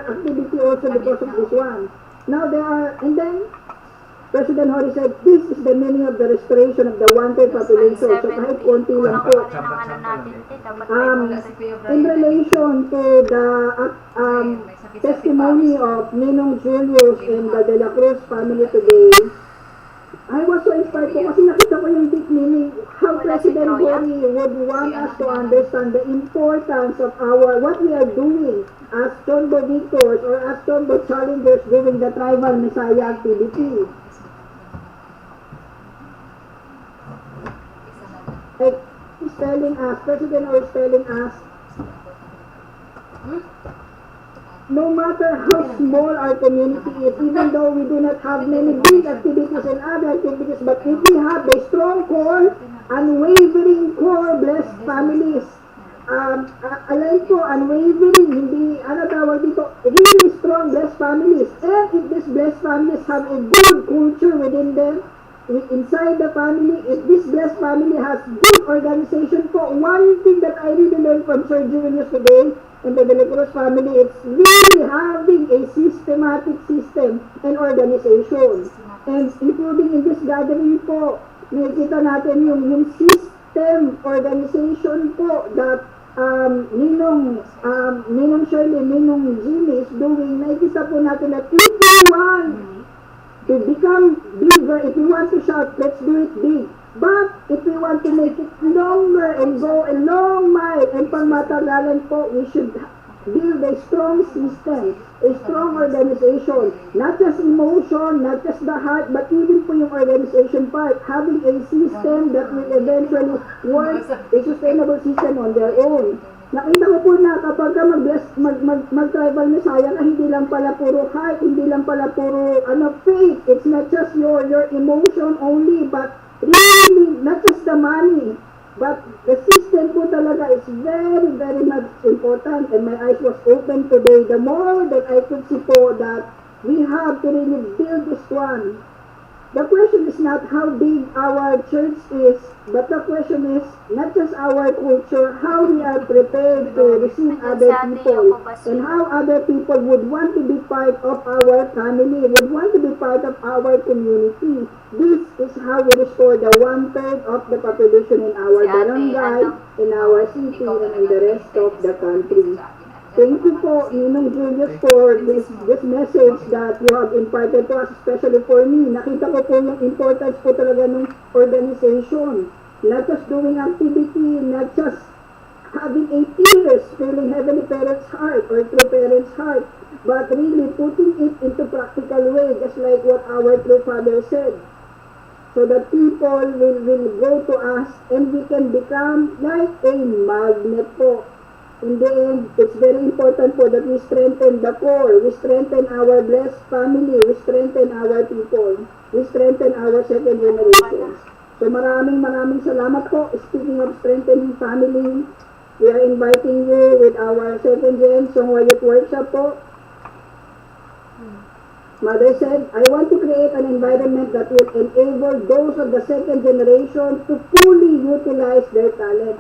Speaker 7: activity also because of this one. Now there are, and then President Hori said, this is the meaning of the restoration of the one-third population. So kahit konti lang po. In relation to the testimony of Ninong Julius and the De La Cruz family today, I was so inspired po kasi nakita ko yung deep meaning how President Hori would want us to understand the importance of what we are doing as CheonBo victors or as CheonBo challengers during the Tribal Messiah activity. Like he's telling us, President Hori is telling us, no matter how small our community is, even though we do not have many big activities and other activities, but if we have a strong core, unwavering core, blessed families, alay po, unwavering, hindi, tawag dito, really strong blessed families, and if these blessed families have a good culture within them, inside the family, if this blessed family has good organization po, one thing that I really learned from Sir Julius today, and the De La Cruz family, it's really having a systematic system and organization. And including in this gathering po, nakikita natin yung system organization po that Ninong Shirley, Ninong Jimmy is doing. Nakikita po natin that if we want to become bigger, if we want to shout, let's do it big. But if we want to make it longer and go a long mile and pangmatagalan po, we should build a strong system, a strong organization. Not just emotion, not just the heart, but even po yung organization part. Having a system that will eventually work, a sustainable system on their own. Nakita ko po na kapag ka mag-tribal Messiah na hindi lang pala puro heart, hindi lang pala puro faith. It's not just your emotion only, but really not just the money. But the system po talaga is very, very much important. And my eyes was open today. The more that I could see po that we have to really build this one. The question is not how big our church is, but the question is not just our culture, how we are prepared to receive other people, and how other people would want to be part of our family, would want to be part of our community. This is how we restore the 1/3 of the population in our barangay, in our city, and in the rest of the country. Thank you po, Ninong Julius, for this message that you have imparted to us, especially for me. Nakita ko po yung importance po talaga ng organization. Not just doing activity, not just having a tears, feeling Heavenly Parents' heart or True Parents' heart, but really putting it into practical way, just like what our True Father said. So that people will go to us and we can become like a magnet po. In the end, it's very important po that we strengthen the core, we strengthen our blessed family, we strengthen our people, we strengthen our second generations. So maraming salamat po. Speaking of strengthening family, we are inviting you with our second gen Songwa Youth Workshop po. Mother said, I want to create an environment that will enable those of the second generation to fully utilize their talent.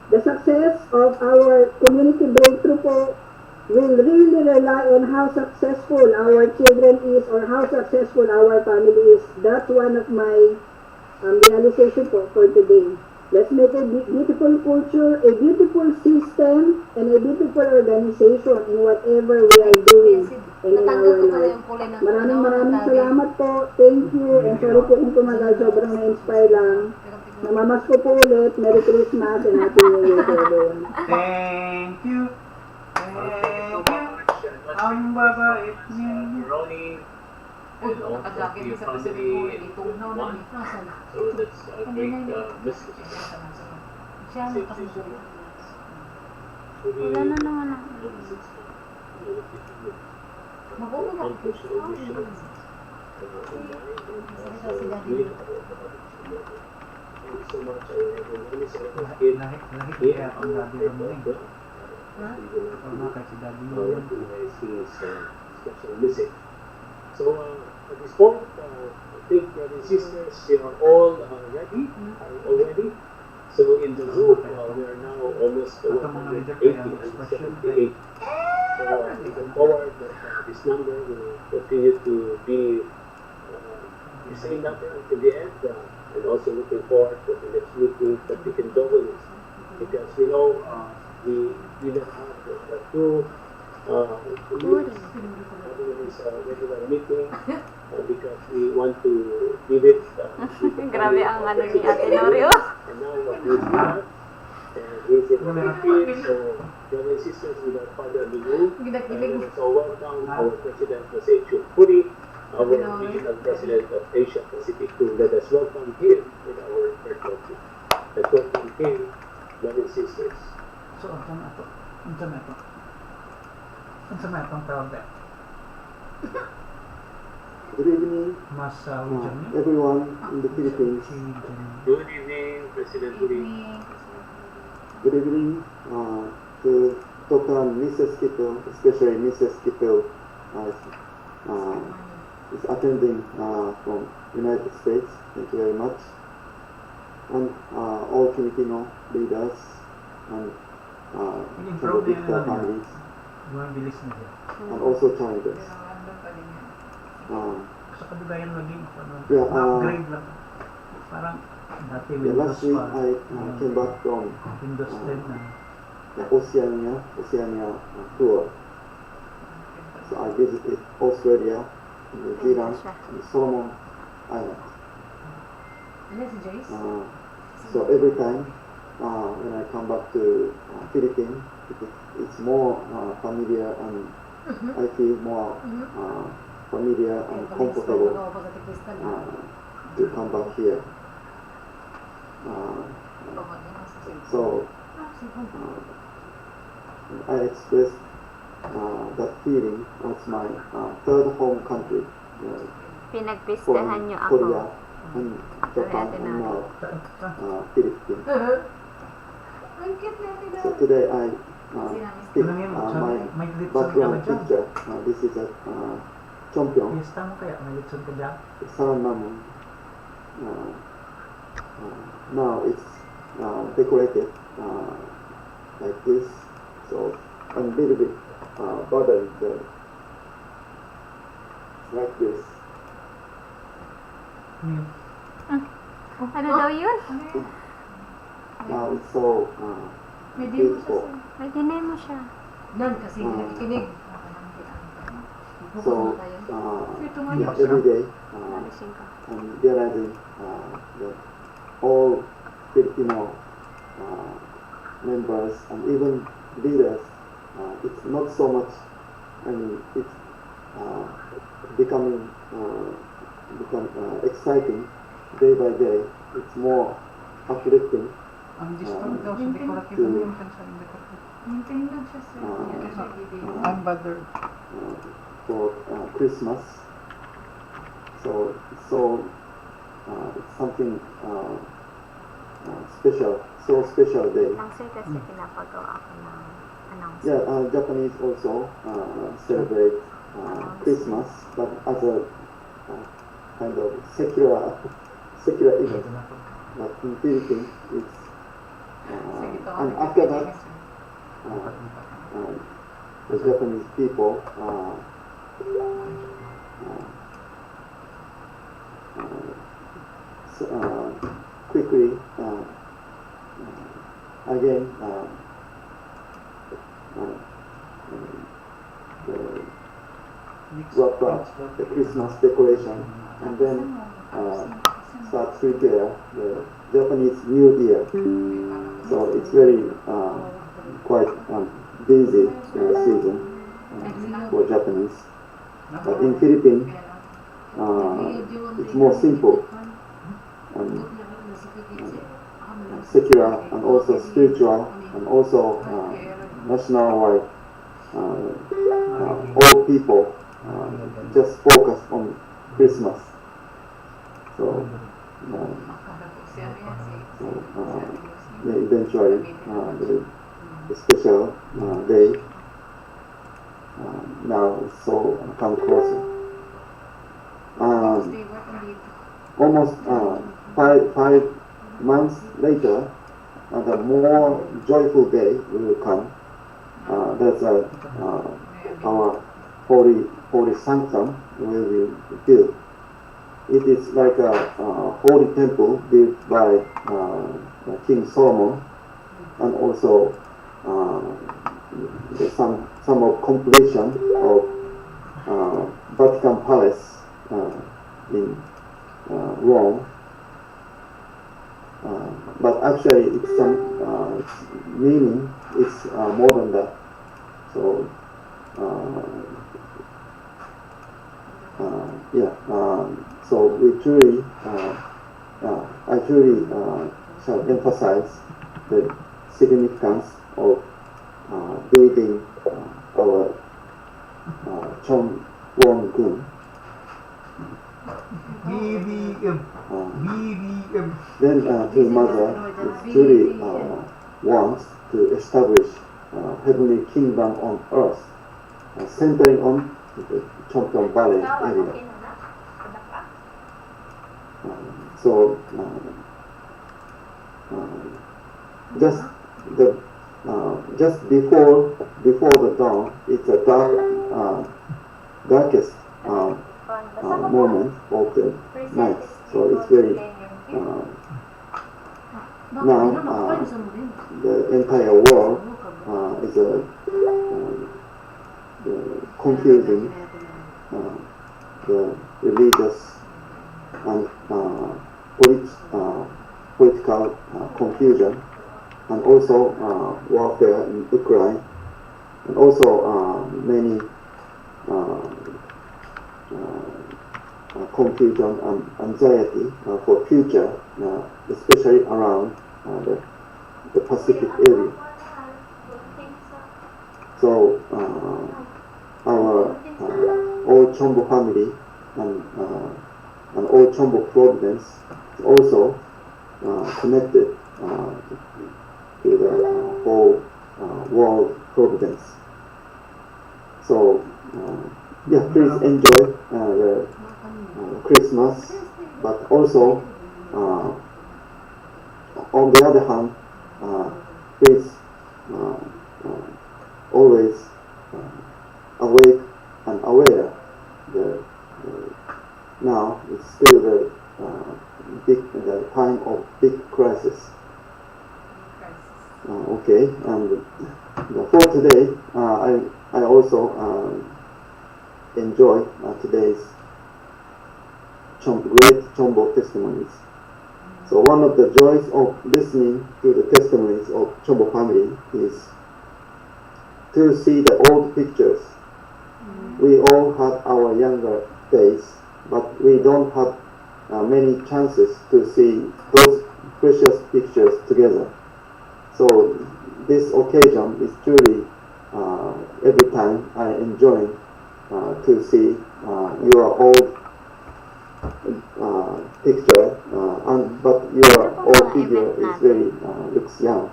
Speaker 7: The success of our community breakthrough po will really rely on how successful our children is or how successful our family is. That's one of my realization po for today. Let's make a beautiful culture, a beautiful system, and a beautiful organization in whatever we are doing and in our life. Maraming salamat po. Thank you. And sorry po kung tumagal. Sobrang na-inspire lang. Namamas ko po ulit. Merry Christmas and Happy New Year to everyone.
Speaker 8: Thank you. Thank you. Ang babait niyo.
Speaker 6: Ronnie, and also to your family in one. So that's a great message.
Speaker 5: Wala na naman ako.
Speaker 6: So much
Speaker 8: Lahit kaya ang daddy naman eh. Kahit si daddy naman.
Speaker 6: special message. So at this point, I think brothers and sisters, they are all ready already. So in the group, we are now almost 180 and 78. So looking forward that this number will continue to be the same number until the end. And also looking forward to the next meeting that we can double this, because we know we don't have the two meetings having this regular meeting because we want to give it
Speaker 5: Grabe ang ano ni Ate Norio.
Speaker 6: and now what we do that and raise it repeat. So brothers and sisters, with our father in the room, so welcome our President Jose Chupuri, our regional president of Asia Pacific, to let us welcome him with our third country. Let's welcome him, brothers and sisters.
Speaker 8: So, ang sama itong tawag na.
Speaker 3: Good evening,
Speaker 8: Mas ujan niya.
Speaker 3: everyone in the Philippines.
Speaker 6: Good evening, President Uri.
Speaker 3: Good evening to Dr. Mrs. Kito, especially Mrs. Kito is attending from United States. Thank you very much. And all Filipino leaders and Filipino families,
Speaker 8: Bilis na siya.
Speaker 3: and also Chinese.
Speaker 8: Sa kabilayan maging
Speaker 3: Yeah,
Speaker 8: upgrade lang. Parang dati Windows
Speaker 3: last week
Speaker 8: pa.
Speaker 3: I came back from
Speaker 8: Windows 10 na.
Speaker 3: the Oceania tour. So I visited Australia, New Zealand, and Solomon Island. So every time when I come back to Philippines, it's more familiar and I feel more familiar and comfortable to come back here. So
Speaker 9: I expressed that feeling as my third home country.
Speaker 5: Pinagpistahan niyo ako.
Speaker 9: Korea and Japan and now Philippines. So today I speak my background picture. This is a CheonBo.
Speaker 8: Piyesta mo kaya? May litson ka dyan?
Speaker 9: Sarannamun. Now it's decorated like this. So I'm a little bit bothered like this.
Speaker 5: Ano daw yun?
Speaker 9: Now it's so beautiful.
Speaker 5: May dinemo siya.
Speaker 9: So every day I'm realizing that all Filipino members and even leaders, it's not so much, I mean, it's become exciting day by day. It's more uplifting.
Speaker 8: Ang discount daw sa decorative ano yung sa decorative. I'm bothered.
Speaker 9: For Christmas. So it's something special, so special day.
Speaker 5: Ang sir kasi pinapagawa ako ng announcement.
Speaker 9: Yeah, Japanese also celebrate Christmas, but as a kind of secular event. But in Philippines, it's and after that, the Japanese people quickly again wrap up the Christmas decoration and then start to prepare the Japanese New Year. So it's very quite busy season for Japanese. But in Philippines, it's more simple and secular and also spiritual and also national-wide. All people just focus on Christmas. So eventually the special day now is so come closer. Almost 5 months later, the more joyful day will come. That's our holy sanctum where we build. It is like a holy temple built by King Solomon, and also some of completion of Vatican Palace in Rome. But actually, its meaning is more than that. So so we truly, I truly shall emphasize the significance of building our CheonBo. Then to mother truly wants to establish heavenly kingdom on earth, centering on the Cheonbon Valley area. So just before the dawn, it's a darkest moment of the night. So it's very now the entire world is confusing the religious and political confusion, and also warfare in Ukraine, and also many confusion and anxiety for future, especially around the Pacific area. So our all CheonBo family and all CheonBo Providence is also connected to the whole world Providence. So yeah, please enjoy the Christmas, but also on the other hand, please always awake and aware. Now it's still the time of big crisis. Okay, and for today, I also enjoy today's great CheonBo testimonies. So one of the joys of listening to the testimonies of CheonBo family is to see the old pictures. We all have our younger days, but we don't have many chances to see those precious pictures together. So this occasion is truly every time I enjoy to see your old picture, but your old figure is very looks young.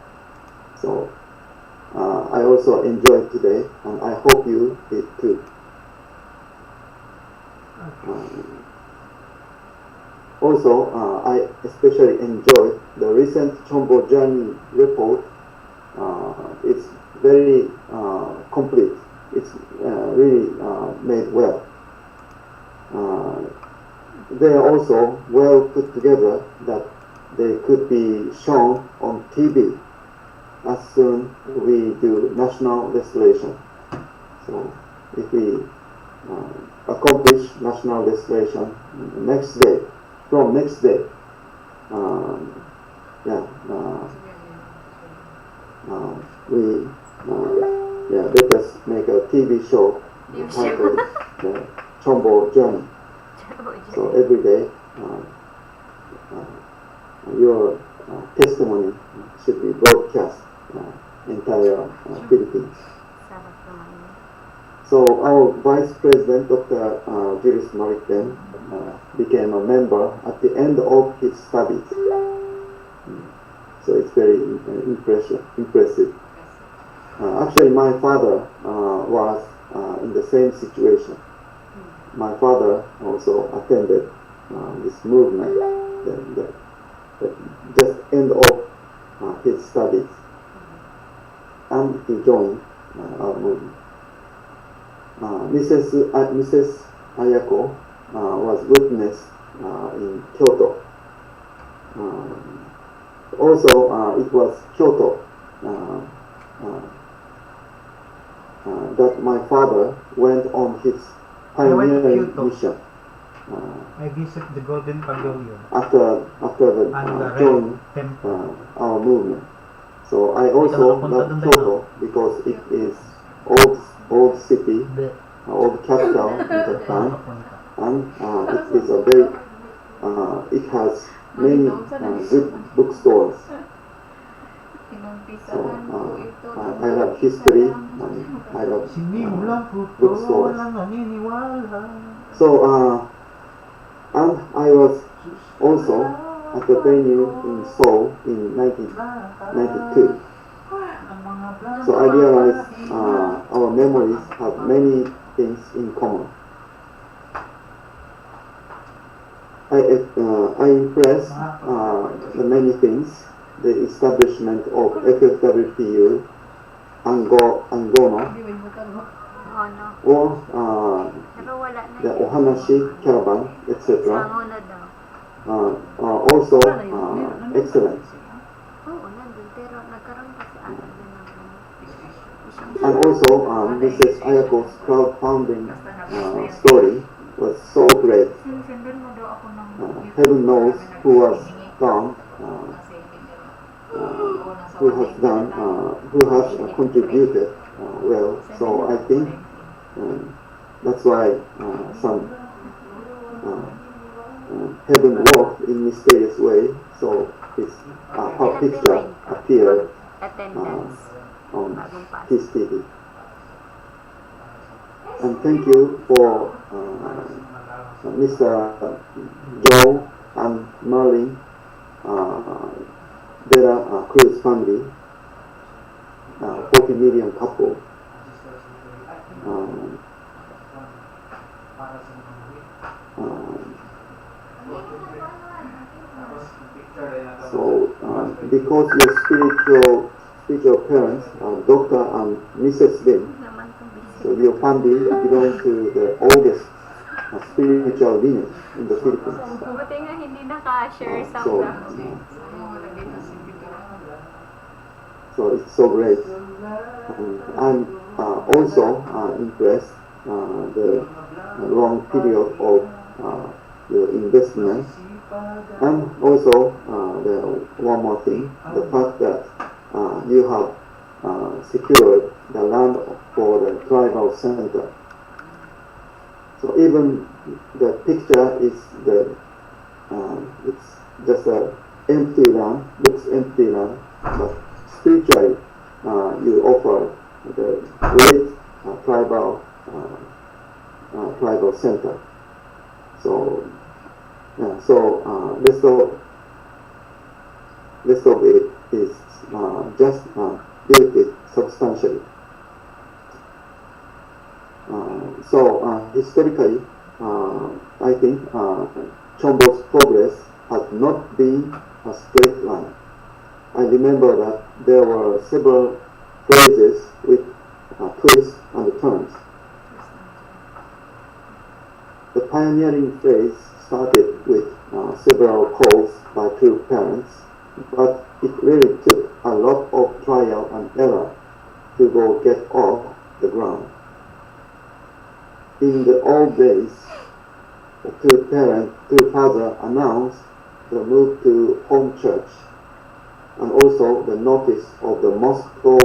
Speaker 9: So I also enjoyed today, and I hope you did too. Also, I especially enjoyed the recent CheonBo journey report. It's very complete. It's really made well. They are also well put together that they could be shown on TV as soon we do national legislation. So if we accomplish national legislation from next day, let us make a TV show titled the CheonBo Journey. So every day, your testimony should be broadcast entire Philippines. So our Vice President, Dr. Julius Marikten, became a member at the end of his studies. So it's very impressive. Actually, my father was in the same situation. My father also attended this movement, the just end of his studies, and he joined our movement. Mrs. Ayako was witness in Kyoto. Also, it was Kyoto that my father went on his pioneering mission.
Speaker 8: I visit the Golden Pavilion
Speaker 9: After the join our movement. So I also love Kyoto because it is old city, old capital in Japan, and it is a very it has many good bookstores. So I love history and I love bookstores. So and I was also at the venue in Seoul in 1992. So I realized our memories have many things in common. I impressed the many things: the establishment of FFWPU, Angono, or the Ohanashi Caravan, etc. Also excellent. And also Mrs. Ayako's crowdfunding story was so great. Heaven knows who has done, who has contributed well. So I think that's why some heaven worked in mysterious way. So his her picture appeared on his TV. And thank you for Mr. Joe and Marlene, Vera Cruz family, 40 million couple. So, because your spiritual parents are Dr. and Mrs. Lim, so your family belongs to the oldest spiritual lineage in the Philippines.
Speaker 5: Buti nga hindi naka-share sa
Speaker 9: So it's so great. I'm also impressed the long period of your investment, and also one more thing, the fact that you have secured the land for the tribal center. So even the picture is it's just a empty land, looks empty land, but spiritually you offer the great tribal center. So rest of it is just built it substantially. Historically, I think CheonBo's progress has not been a straight line. I remember that there were several phases with twists and turns. The pioneering phase started with several calls by two parents, but it really took a lot of trial and error to go get off the ground. In the old days, two father announced the move to home church, and also the notice of the Moscow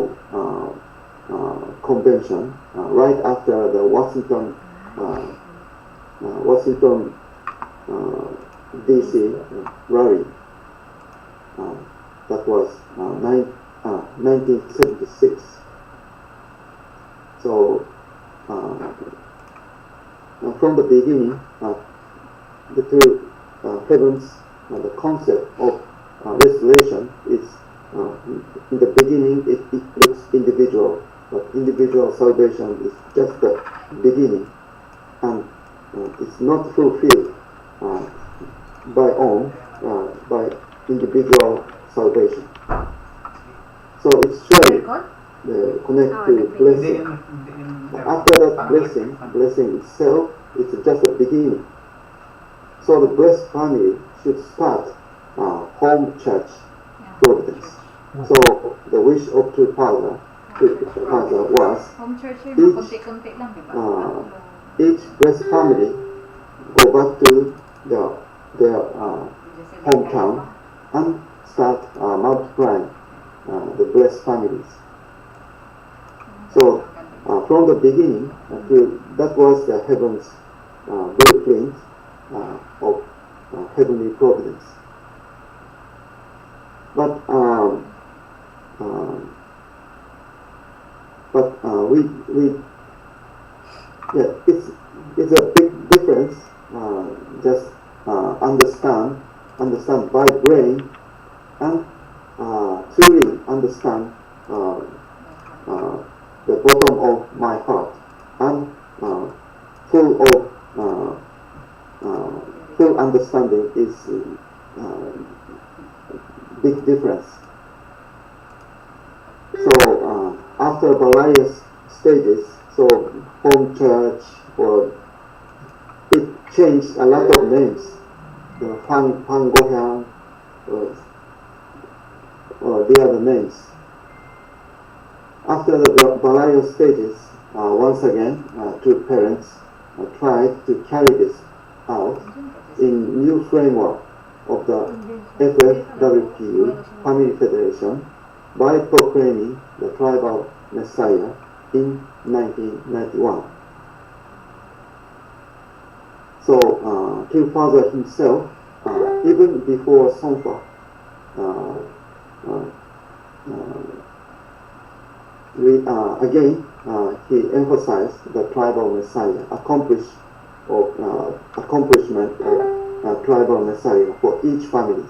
Speaker 9: Convention right after the Washington D.C. rally. That was 1976. So from the beginning, the two heavens, the concept of restoration is in the beginning it looks individual, but individual salvation is just the beginning, and it's not fulfilled by individual salvation. So it's surely connect to blessing. After that blessing itself, it's just a beginning. So the blessed family should start home church providence. So the wish of true father was each blessed family go back to their hometown and start multiplying the blessed families. So from the beginning, that was the heaven's blueprint of heavenly providence. But it's a big difference. Just understand by brain, and truly understand the bottom of my heart, and full understanding is big difference. So after various stages, so home church, or it changed a lot of names, Pangohyang, or the other names. After the various stages, once again, two parents tried to carry this out in new framework of the FFWPU Family Federation by proclaiming the tribal Messiah in 1991. So, King Father himself, even before Songpa, again he emphasized the tribal messiah, accomplishment of tribal messiah for each family.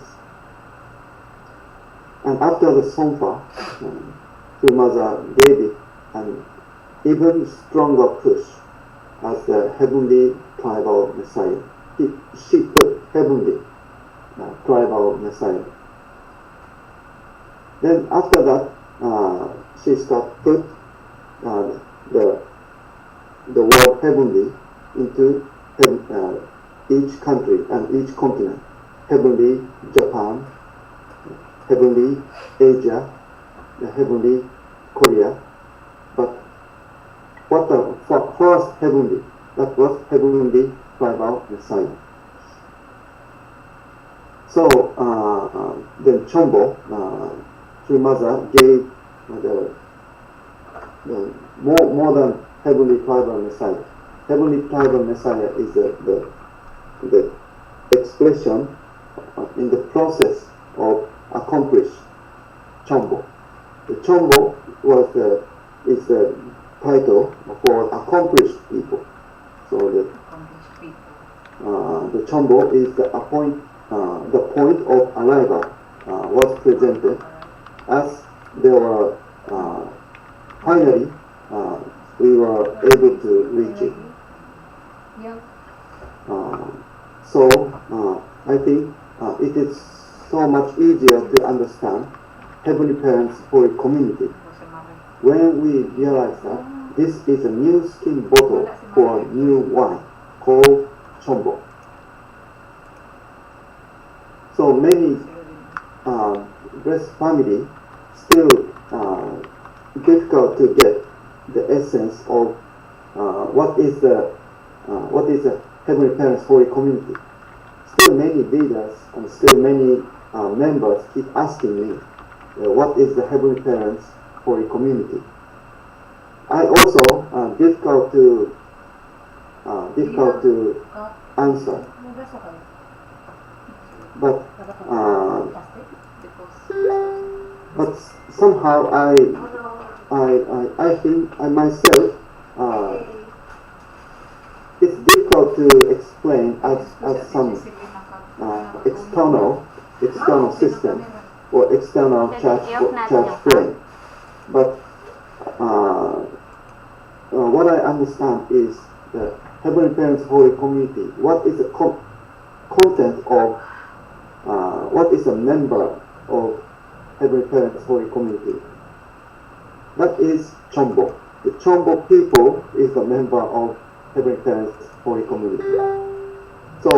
Speaker 9: And after the Songfa, Mother gave it an even stronger push as the heavenly tribal messiah. She put heavenly tribal messiah. Then after that, she started put the word heavenly into each country and each continent. Heavenly Japan, heavenly Asia, heavenly Korea. But what the first heavenly, that was heavenly tribal messiah. So then CheonBo, Mother gave the more than heavenly tribal messiah. Heavenly tribal messiah is the expression in the process of accomplish CheonBo. The CheonBo is the title for accomplished people. So the CheonBo is the point of arrival was presented as there were finally we were able to reach it. So I think it is so much easier to understand Heavenly Parents Holy Community when we realize that this is a new skin bottle for new wine called CheonBo. So many blessed family still difficult to get the essence of what is the Heavenly Parents Holy Community. Still many leaders and still many members keep asking me, what is the Heavenly Parents Holy Community? I also difficult to answer, but somehow I think I myself it's difficult to explain as some external system or external church frame. But what I understand is the Heavenly Parents Holy Community. What is the content of what is a member of Heavenly Parents Holy Community? That is CheonBo. The CheonBo people is the member of Heavenly Parents Holy Community. So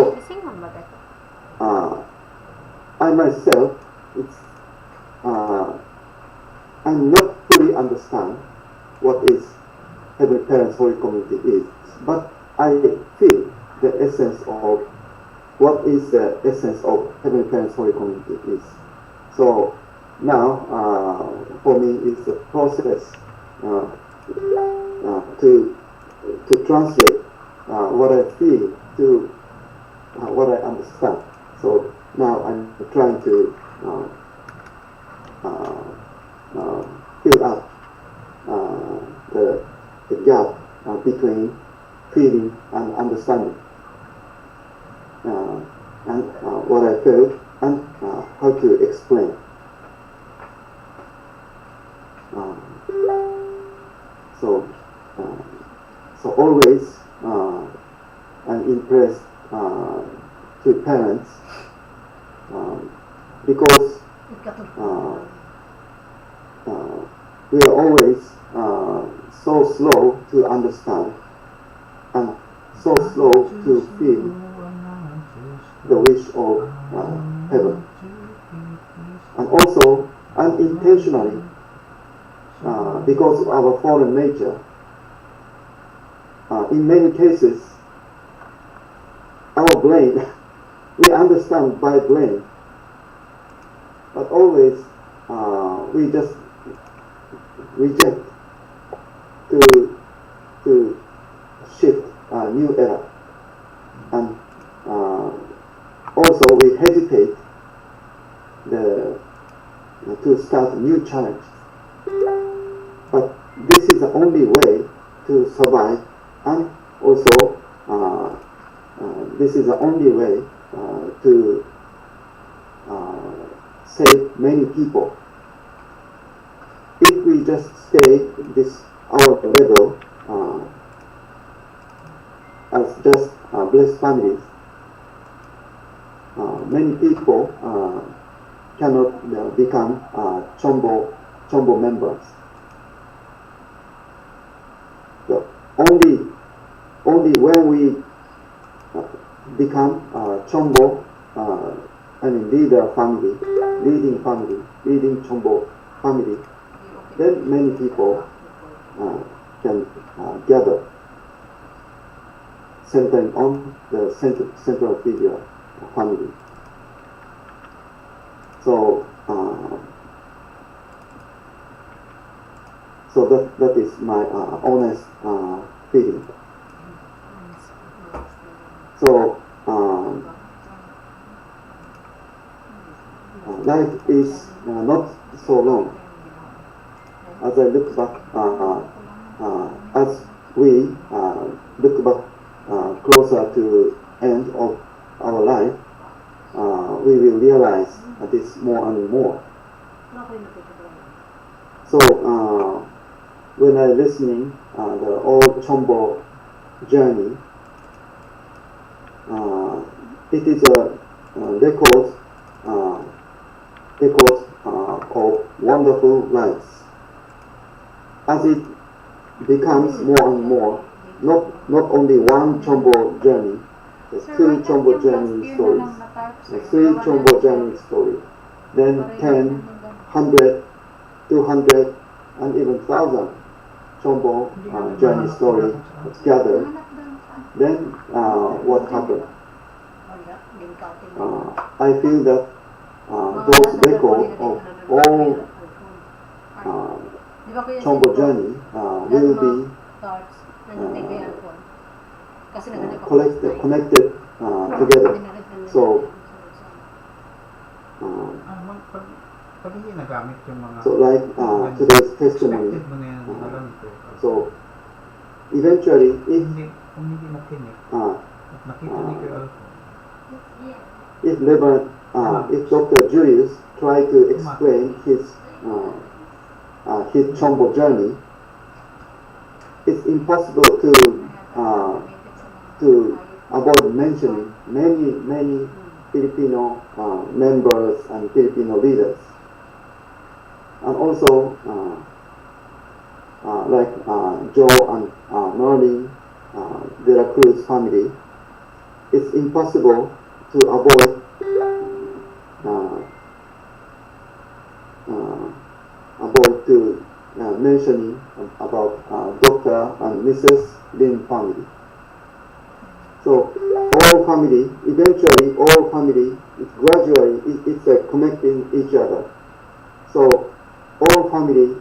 Speaker 9: I myself, I'm not fully understand what is Heavenly Parents Holy Community is, but I feel the essence of what is the essence of Heavenly Parents Holy Community is. So now, for me, it's a process to translate what I feel to what I understand. So now I'm trying to fill up the gap between feeling and understanding, and what I felt and how to explain. So always I'm impressed to parents because we are always so slow to understand and so slow to feel the wish of heaven. And also unintentionally, because of our fallen nature, in many cases, our brain, we understand by brain, but always we just reject to shift a new era, and also we hesitate to start new challenge. But this is the only way to survive, and also this is the only way to save many people. If we just stay this our level as just blessed families, many people cannot become CheonBo members. So only when we become CheonBo, leader family, leading CheonBo family, then many people can gather, centering on the central figure family. So that is my honest feeling. So life is not so long. As I look back, as we look back closer to end of our life, we will realize this more and more. So when I listening the old CheonBo journey, it is a record of wonderful lives. As it becomes more and more, not only one CheonBo journey, there's two CheonBo journey stories, there's three CheonBo journey stories, then 10, 100, 200, and even 1,000 CheonBo journey story together. Then what happened? I feel that those records of all CheonBo journey will be connected together. So
Speaker 8: pag hindi nagamit yung mga
Speaker 9: so like today's testimony,
Speaker 8: expected mo na yan alam ko.
Speaker 9: so eventually if
Speaker 8: Kung hindi nakinig at nakita ni Kuya Alfo,
Speaker 9: if Dr. Julius tried to explain his CheonBo journey, it's impossible to avoid mentioning many Filipino members and Filipino leaders, and also like Joe and Norling, De La Cruz family. It's impossible to avoid mentioning about Dr. and Mrs. Lin family. So all family, eventually all family, it's connecting each other. So all family,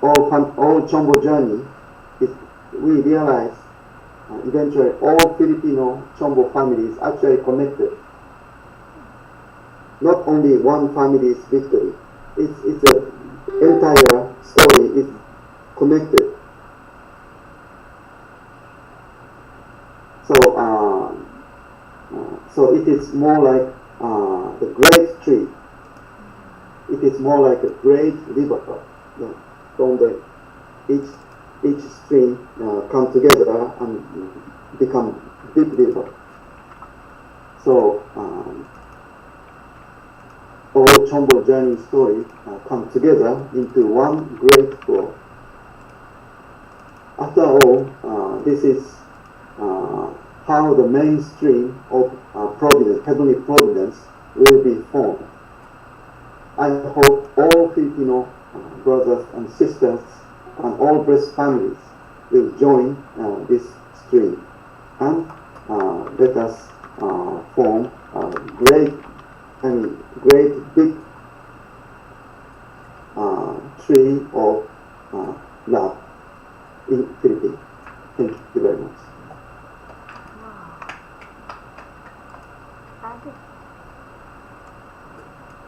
Speaker 9: all CheonBo journey, we realize eventually all Filipino CheonBo families actually connected. Not only one family's victory. It's an entire story is connected. So it is more like the great tree. It is more like a great river. From each stream come together and become big river. So all CheonBo journey story come together into one great flow. After all, this is how the mainstream of providence, heavenly providence, will be formed. I hope all Filipino brothers and sisters and all blessed families will join this stream and let us form a great big tree of love in Philippines. Thank you very much.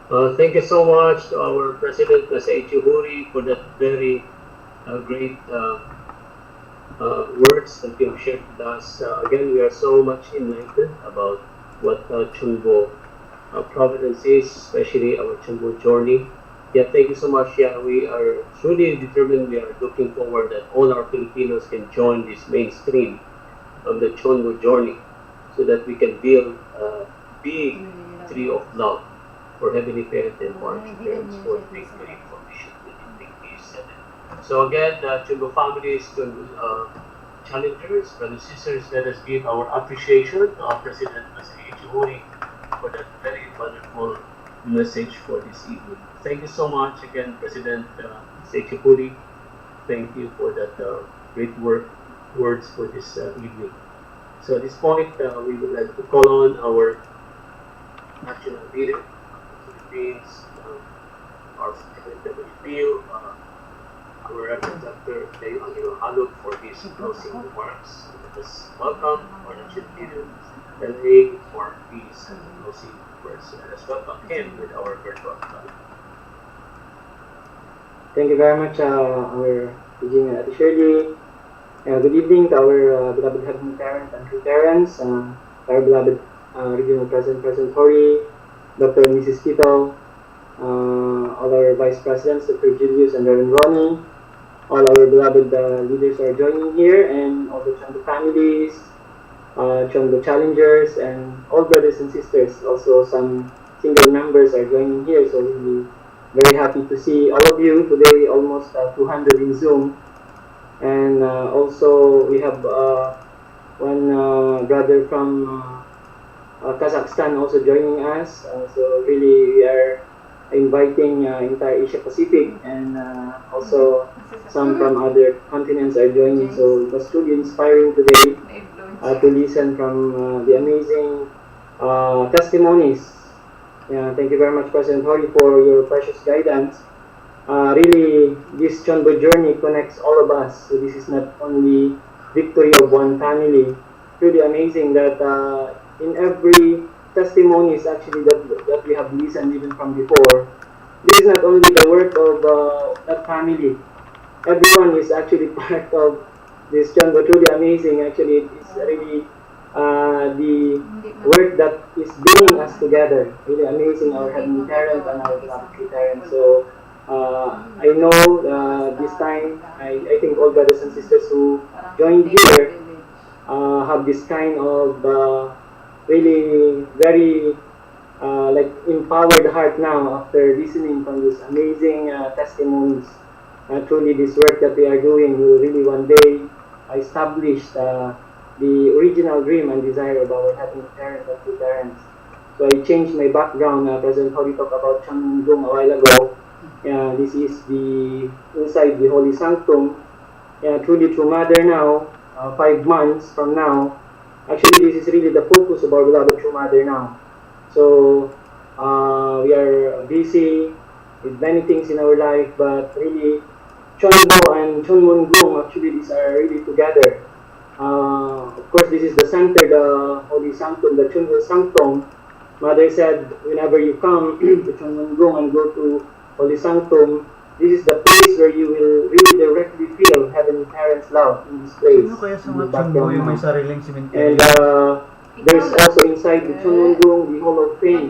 Speaker 6: Thank you so much to our President, Ms. Huri, for that very great words that you have shared with us. Again, we are so much enlightened about what CheonBo Providence is, especially our CheonBo journey. Yeah, thank you so much. Yeah, we are truly determined. We are looking forward that all our Filipinos can join this mainstream of the CheonBo journey so that we can build a big tree of love for Heavenly Parent and for our parents for victory for Mission 2027. So again, CheonBo families, CheonBo challengers, brothers and sisters, let us give our appreciation to our President, Mr. Huri, for that very wonderful message for this evening. Thank you so much again, President Mr. Huri. Thank you for that great words for this evening. So at this point, we would like to call on our national leader of the Philippines, our Secretary of Field, our Reverend Dr. Dave Angelo Haluk for his closing remarks. Let us welcome our national leader, Dave, for his closing words. Let us welcome him with our virtual club.
Speaker 10: Thank you very much, our Regina Shirley. Good evening to our beloved Heavenly Parents and true parents, our beloved Regional President Tori, Dr. and Mrs. Tito, all our Vice Presidents, Dr. Julius and Reverend Ronnie, all our beloved leaders are joining here, and all the CheonBo families, CheonBo challengers, and all brothers and sisters. Also, some single members are joining here, so we'll be very happy to see all of you today. Almost 200 in Zoom, and also we have one brother from Kazakhstan also joining us. So really, we are inviting entire Asia Pacific, and also some from other continents are joining. So it was truly inspiring today to listen from the amazing testimonies. Yeah, thank you very much, President Hori, for your precious guidance. Really, this CheonBo journey connects all of us. So this is not only victory of one family. Really amazing that in every testimonies actually that we have listened even from before, this is not only the work of that family. Everyone is actually part of this CheonBo. Truly amazing. Actually, it's really the work that is bringing us together. Really amazing, our Heavenly Parent and our beloved parents. So I know this time, I think all brothers and sisters who joined here have this kind of really very like empowered heart now after listening from these amazing testimonies. Truly, this work that we are doing will really one day establish the original dream and desire of our Heavenly Parents and true parents. So I changed my background. President Hori talked about CheonBo a while ago. This is the inside the Holy Sanctum. Truly true mother now, 5 months from now. Actually, this is really the focus of our beloved true mother now. So we are busy with many things in our life, but really CheonBo and Cheonmun actually these are really together. Of course, this is the center, the Holy Sanctum, the Cheonbo Sanctum. Mother said, whenever you come to Cheonmun and go to Holy Sanctum, this is the place where you will really directly feel Heavenly Parents' love in this place.
Speaker 8: Sino kaya sa mga CheonBo yung may sariling
Speaker 10: And there's also inside the Cheonmun the Hall of Fame,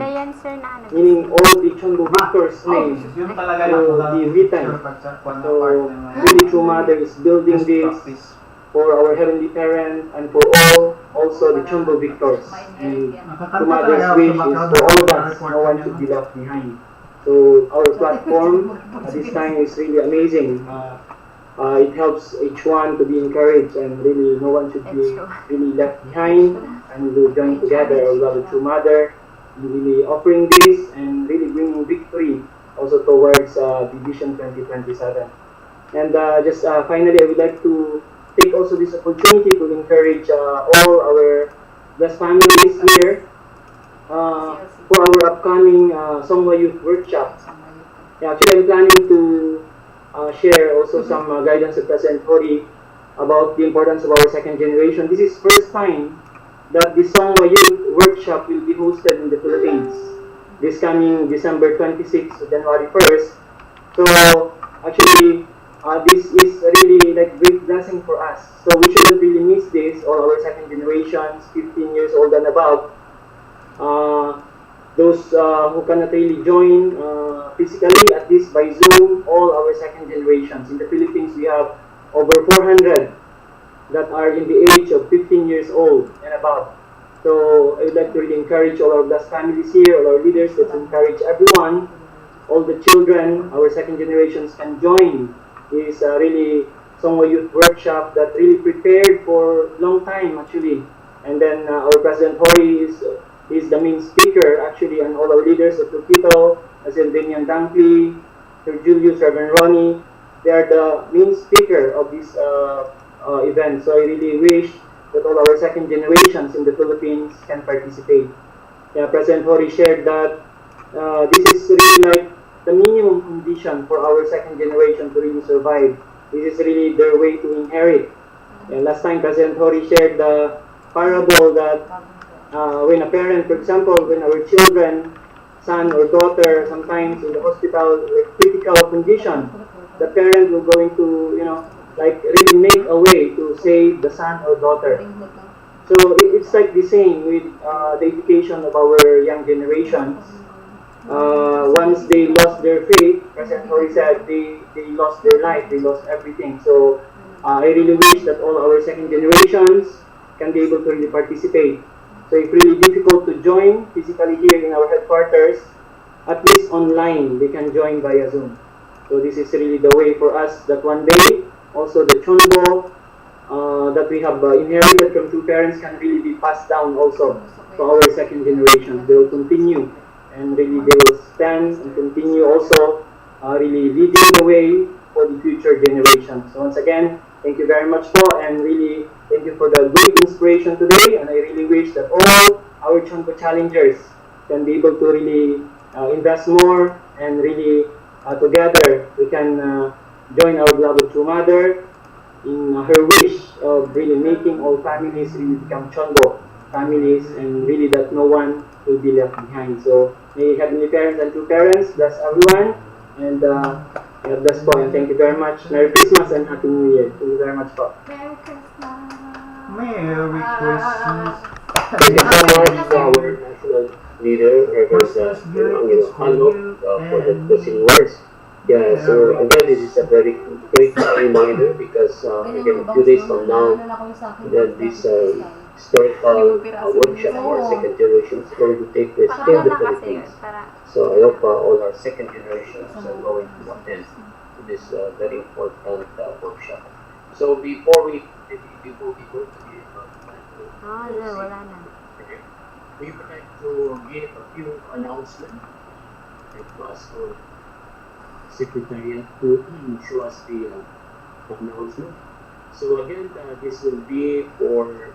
Speaker 10: meaning all the CheonBo victors' names.
Speaker 8: Yun talaga
Speaker 10: So the Vitan. So really true mother is building this for our Heavenly Parent and for all, also the CheonBo victors. And true mother's wish is for all of us, no one should be left behind. So our platform at this time is really amazing. It helps each one to be encouraged, and really no one should be really left behind, and we'll join together, our beloved true mother, really offering this and really bringing victory also towards the Vision 2027. And just finally, I would like to take also this opportunity to encourage all our blessed families here for our upcoming Songwa Youth Workshop. Actually, I'm planning to share also some guidance of President Hori about the importance of our second generation. This is first time that the Songwa Youth Workshop will be hosted in the Philippines. this coming December 26th to January 1st. So actually, this is really like great blessing for us. So we shouldn't really miss this. All our second generations, 15 years old and above, those who cannot really join physically, at least by Zoom, all our second generations. In the Philippines, we have over 400 that are in the age of 15 years old and above. So I would like to really encourage all our blessed families here, all our leaders, let's encourage everyone, all the children, our second generations can join this really CheonBo Youth Workshop that really prepared for long time actually. And then our President Hori is the main speaker actually, and all our leaders of Tukito, as in Damian Dampli, Sir Julius, Reverend Ronnie, they are the main speaker of this event. So I really wish that all our second generations in the Philippines can participate. Yeah, President Hori shared that this is really like the minimum condition for our second generation to really survive. This is really their way to inherit. And last time President Hori shared the parable that when a parent, for example, when our children, son or daughter, sometimes in the hospital, like critical condition, the parent will going to, like really make a way to save the son or daughter. So it's like the same with the education of our young generations. Once they lost their faith, President Hori said they lost their life, they lost everything. So I really wish that all our second generations can be able to really participate. So if really difficult to join physically here in our headquarters, at least online they can join via Zoom. So this is really the way for us that one day also the CheonBo that we have inherited from two parents can really be passed down also to our second generation. They will continue and really they will stand and continue also really leading the way for the future generations. So once again, thank you very much po, and really thank you for the great inspiration today, and I really wish that all our CheonBo challengers can be able to really invest more, and really together we can join our beloved True Mother in her wish of really making all families really become CheonBo families, and really that no one will be left behind. So may Heavenly Parents and True Parents bless everyone, and God bless po, and thank you very much. Merry Christmas and Happy New Year. Thank you very much po.
Speaker 5: Merry Christmas.
Speaker 8: Merry Christmas.
Speaker 6: Thank you so much to our national leader, Reverend Hano, for the closing words. Yeah, so again, this is a very great reminder because again, a few days from now, then this historical workshop for second generation is going to take place in the Philippines. So I hope all our second generations are going to attend to this very important workshop. So before we go to we would like to give a few announcements and to ask for Secretariat to show us the announcement. So again, this will be for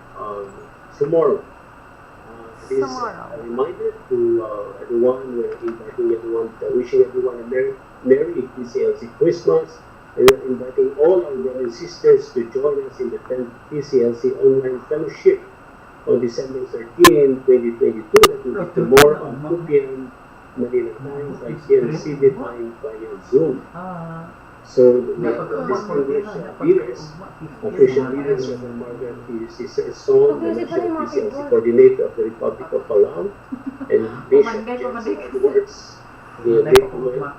Speaker 6: tomorrow. This is a reminder to everyone. We're inviting everyone, wishing everyone a Merry PCLC Christmas. And we're inviting all our brothers and sisters to join us in the 10th PCLC Online Fellowship on December 13, 2022. That will be tomorrow at 2 p.m. Manila time, 5 p.m. CD time via Zoom. So the distinguished leaders, official leaders, Reverend Margaret P.C. Serson, the National PCLC Coordinator of the Republic of Palau, and Bishop James Edwards, the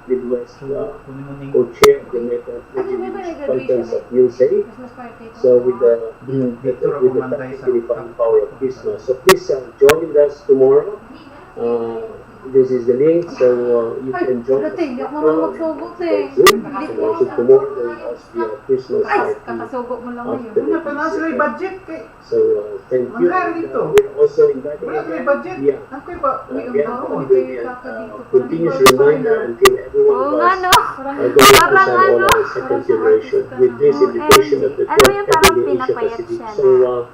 Speaker 6: Midwest co-chair of the Meta Conference of USA. So with the topic unifying power of Christmas. So please join us tomorrow. This is the link, so you can join us by Zoom. And also tomorrow there will also be a Christmas party after the budget. So thank you. We're also inviting again. Continuous reminder until everyone was going to send all our second generation with this invitation of the 12th Heavenly Asia Pacific. So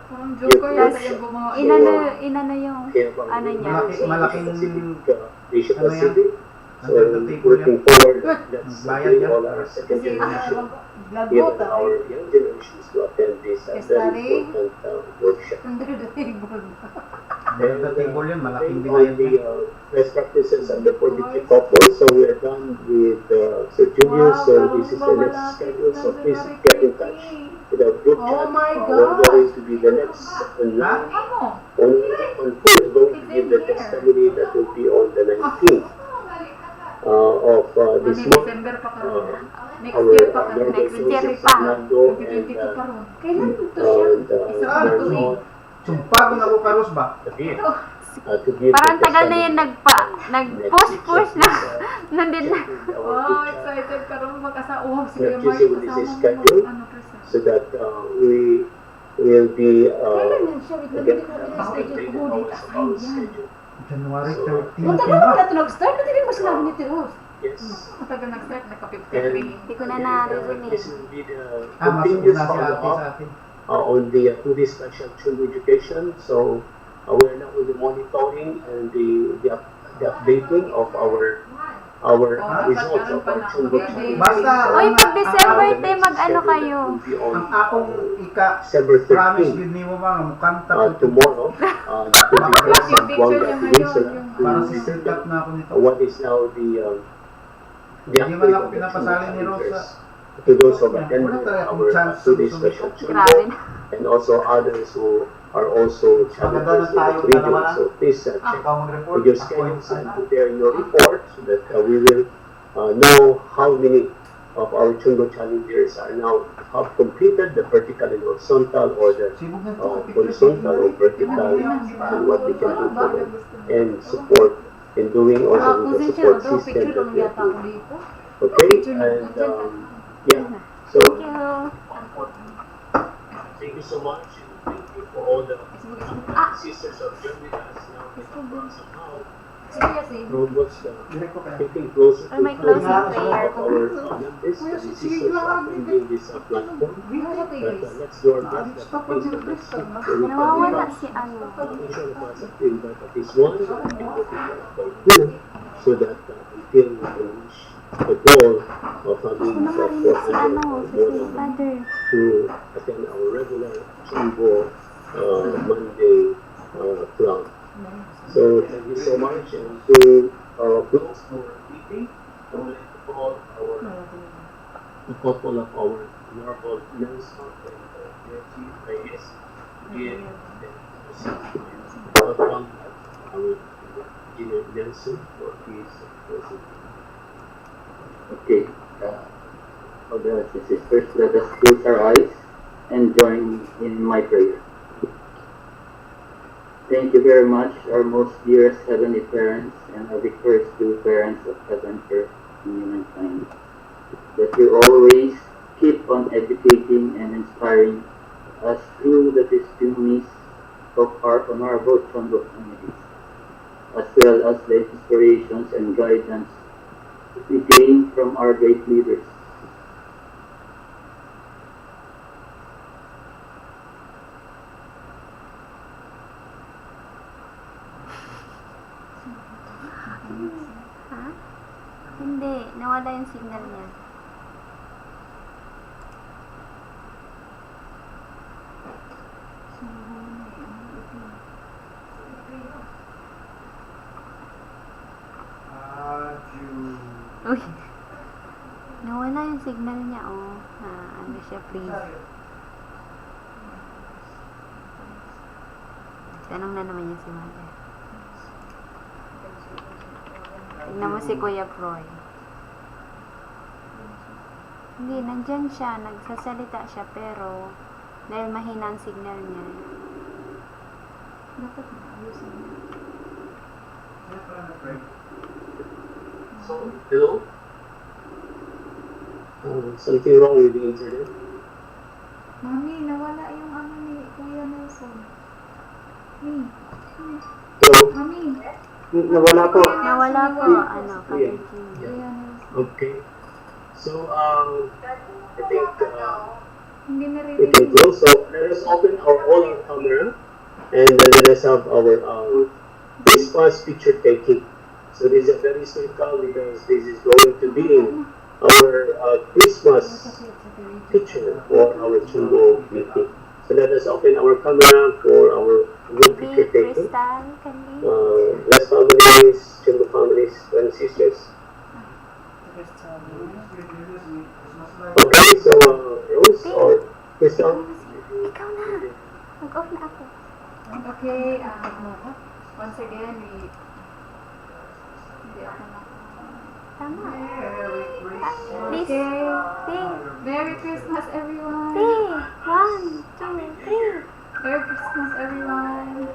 Speaker 5: Inano yung ano niya.
Speaker 6: Malaking Asia Pacific. So looking forward, let's bring all our second generation, even our young generations to attend this very important workshop.
Speaker 8: Maganda table yun, malaking
Speaker 6: on
Speaker 8: binayad
Speaker 6: the
Speaker 8: yan.
Speaker 6: best practices and the 43 couples. So we are done with Sir Julius. So this is the next schedule. So please get in touch with our group chat. We're going to be the next online on who is going to give the testimony that will be on the 19th of this month. Our
Speaker 5: Next year
Speaker 6: Joseph
Speaker 5: pa.
Speaker 6: Fernando and Marlon
Speaker 8: Sumpa kung ako karos ba?
Speaker 6: to give
Speaker 5: Parang
Speaker 6: the
Speaker 5: tagal na
Speaker 6: testimony.
Speaker 5: yan nag-push na. Nandun na.
Speaker 6: Wow,
Speaker 5: excited ka rin makasauhaw si
Speaker 6: Kuya Mark, with this schedule so that we will be again updated always of our schedule.
Speaker 8: January
Speaker 6: So,
Speaker 8: 13.
Speaker 11: Punta na naman natin nag-start. Hindi rin mo sinabi ni Tiros.
Speaker 6: Yes.
Speaker 5: Matagal nag-start, nagka-53.
Speaker 6: And
Speaker 5: Hindi ko na narinig.
Speaker 6: this will be the
Speaker 8: Mas
Speaker 6: continuous
Speaker 8: una si ate sa
Speaker 6: follow-up
Speaker 8: atin.
Speaker 6: on the 2D special children education. So we're now on the monitoring and the updating of our results of our children.
Speaker 8: Basta,
Speaker 5: Uy, pag December, te, mag-ano kayo?
Speaker 8: ang akong
Speaker 6: December
Speaker 8: promise
Speaker 6: 13th.
Speaker 8: yun ni mo ba, mukanta ko.
Speaker 6: Tomorrow, the 21st of Buanga Peninsula
Speaker 8: Parang
Speaker 6: to
Speaker 8: siserkat na ako nito.
Speaker 6: what is now the
Speaker 8: Hindi man
Speaker 6: update
Speaker 8: ako
Speaker 6: of the
Speaker 8: pinapasali ni
Speaker 6: children
Speaker 8: Rosa.
Speaker 6: calendars to those who have attended
Speaker 8: Wala talaga akong
Speaker 6: our
Speaker 8: chance
Speaker 6: 2
Speaker 8: sa
Speaker 6: special
Speaker 8: susunod.
Speaker 5: Grabe
Speaker 6: children
Speaker 5: na.
Speaker 6: and also others who are also challengers in the region. So please check
Speaker 8: Ikaw mag-report.
Speaker 6: with your schedules and prepare your report so that we will know how many of our Chungo challengers are now have completed the vertical and horizontal or the horizontal or vertical and what we can do for them and support in doing also with the support system that we have built. Okay, and yeah, so
Speaker 5: Thank you.
Speaker 6: thank you so much and thank you for all the sisters who have joined with us now somehow. What's getting closer to
Speaker 5: May closing prayer.
Speaker 6: of our members and sisters attending this platform. But let's do our best that things will not slip so we can
Speaker 5: Nawawala
Speaker 6: become
Speaker 5: si ano.
Speaker 6: each one of us to invite at least one and by two so that until we can reach the goal of having
Speaker 5: Ako na marinig si
Speaker 6: 400
Speaker 5: ano,
Speaker 6: or
Speaker 5: si
Speaker 6: more
Speaker 5: si
Speaker 6: than
Speaker 5: Father.
Speaker 6: to attend our regular CheonBo Monday club. So thank you so much and to close our meeting, I would like to call a couple of our honorable Nelson and Reggie Reyes again welcome our Engineer Nelson for his closing.
Speaker 12: Okay, brothers and sisters, let us close our eyes and join in my prayer. Thank you very much, our most dearest Heavenly Parents and our victorious two parents of heaven, earth, and humankind, that you always keep on educating and inspiring us through the testimonies of our honorable CheonBo families, as well as the inspirations and guidance we gain from our great leaders.
Speaker 5: Ha? Hindi, nawala yung signal niya. Uy. Nawala yung signal niya, oh. Ano siya, freeze. Tanong na naman niya si Mother. Tignan mo si Kuya Froy. Hindi, nandyan siya. Nagsasalita siya, pero dahil mahina ang signal niya. Dapat ayusin niya.
Speaker 6: So, hello? Something wrong with the internet?
Speaker 5: Mami, nawala yung ano ni Kuya Nelson.
Speaker 6: Hello?
Speaker 5: Mami.
Speaker 10: Nawala po.
Speaker 5: Nawala po, ano,
Speaker 6: Yeah.
Speaker 5: Kuya Nelson.
Speaker 6: Okay. So, I think
Speaker 5: Hindi
Speaker 6: we
Speaker 5: naririnig.
Speaker 6: can close. So, let us open all our camera and let us have our Christmas picture taking. So, this is very historical because this is going to be our Christmas picture for our CheonBo meeting. So, let us open our camera for our group picture taking. blessed families, CheonBo families, and sisters. Okay, so Rose or Crystal?
Speaker 5: Ikaw na. Mag-off na ako.
Speaker 11: Okay, once again, hindi ako na.
Speaker 5: Tama.
Speaker 11: Please.
Speaker 5: Okay.
Speaker 11: Merry Christmas, everyone.
Speaker 5: 1, 2, 3.
Speaker 11: Merry Christmas, everyone.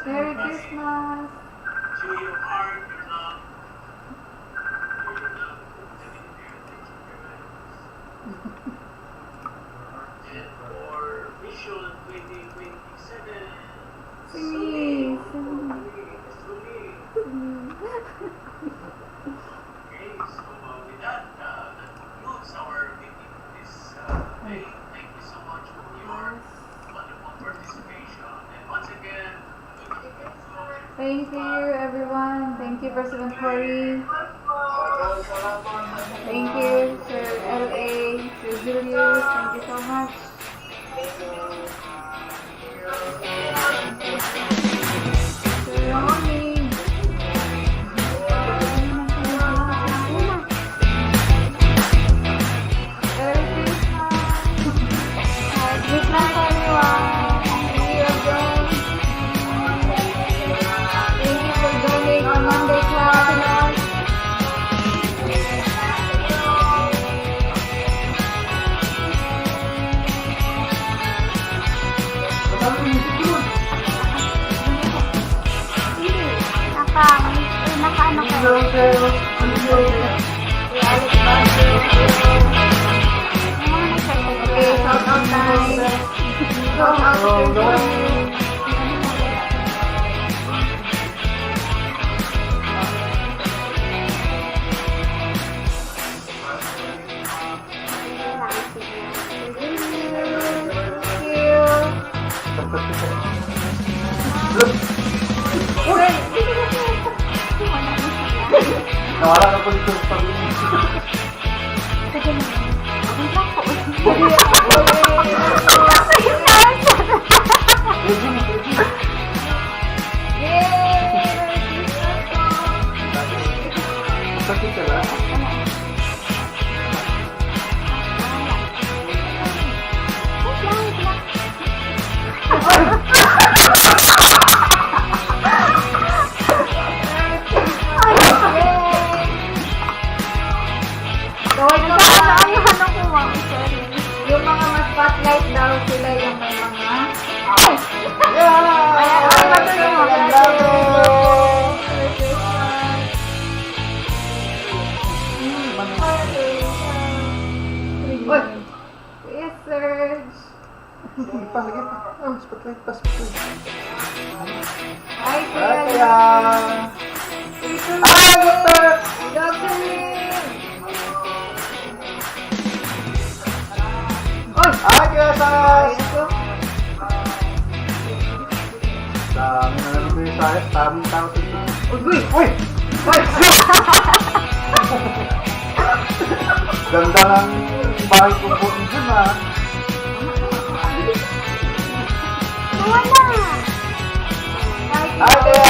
Speaker 11: Merry Christmas.
Speaker 6: Show your heart, your love. And for Vision 2027.
Speaker 11: Sing.
Speaker 6: Okay, so with that, that concludes our meeting this day. Thank you so much for your wonderful participation. And once again,
Speaker 11: Thank you, everyone. Thank you, President Cory. Thank you, Sir L.A., Sir Julius. Thank you so much. Sir Ronnie. Merry Christmas.
Speaker 5: Christmas, everyone.
Speaker 11: Thank you again. Thank you for joining our Monday class.
Speaker 5: Naka-ano ka?
Speaker 11: Okay, shout out time. Shout out to Sir
Speaker 8: Nawala na po dito sa pag-ibig. Sakit ka ba?
Speaker 11: Yung mga mas spotlight daw sila yung may mga Yes, Serge.
Speaker 8: Palagay pa. Oh, spotlight pa, spotlight.
Speaker 11: Hi,
Speaker 8: Kaya.
Speaker 11: Kuya.
Speaker 8: Ah, doctor!
Speaker 11: Doctor.
Speaker 8: Ah, Kiyatas!
Speaker 11: Ito.
Speaker 8: Dami na naman ko yung sayas. Daming tao dito.
Speaker 11: Uy!
Speaker 8: Uy! Uy! Ganda ng bahay ko po dyan, ha?
Speaker 5: Wala.
Speaker 8: Hi, Kuya!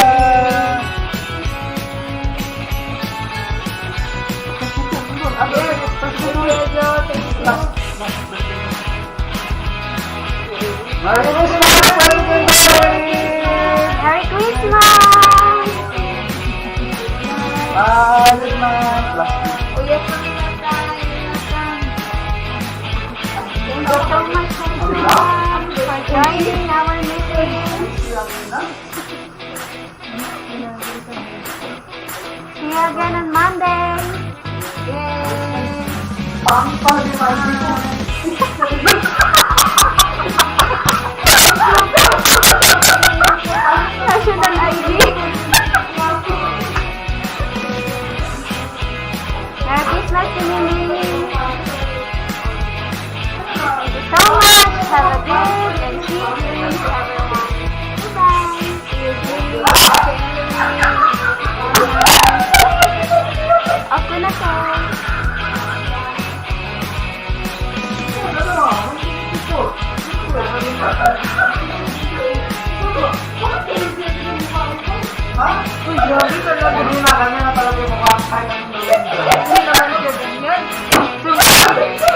Speaker 8: Merry Christmas!
Speaker 5: Merry Christmas!
Speaker 8: Merry Christmas!
Speaker 11: Kuya, pagkakataon.
Speaker 5: Thank you so much, everyone, for joining our meeting. See you again on Monday.
Speaker 11: Yay!
Speaker 5: National ID. Merry Christmas, Pinili. Thank you so much. Have a good and sweet dreams, everyone. Bye-bye. See you soon. Ako na to.
Speaker 11: Uy, grabe talaga din na kanya na talaga yung mukha kahit anong gawin. Hindi naman siya ganyan.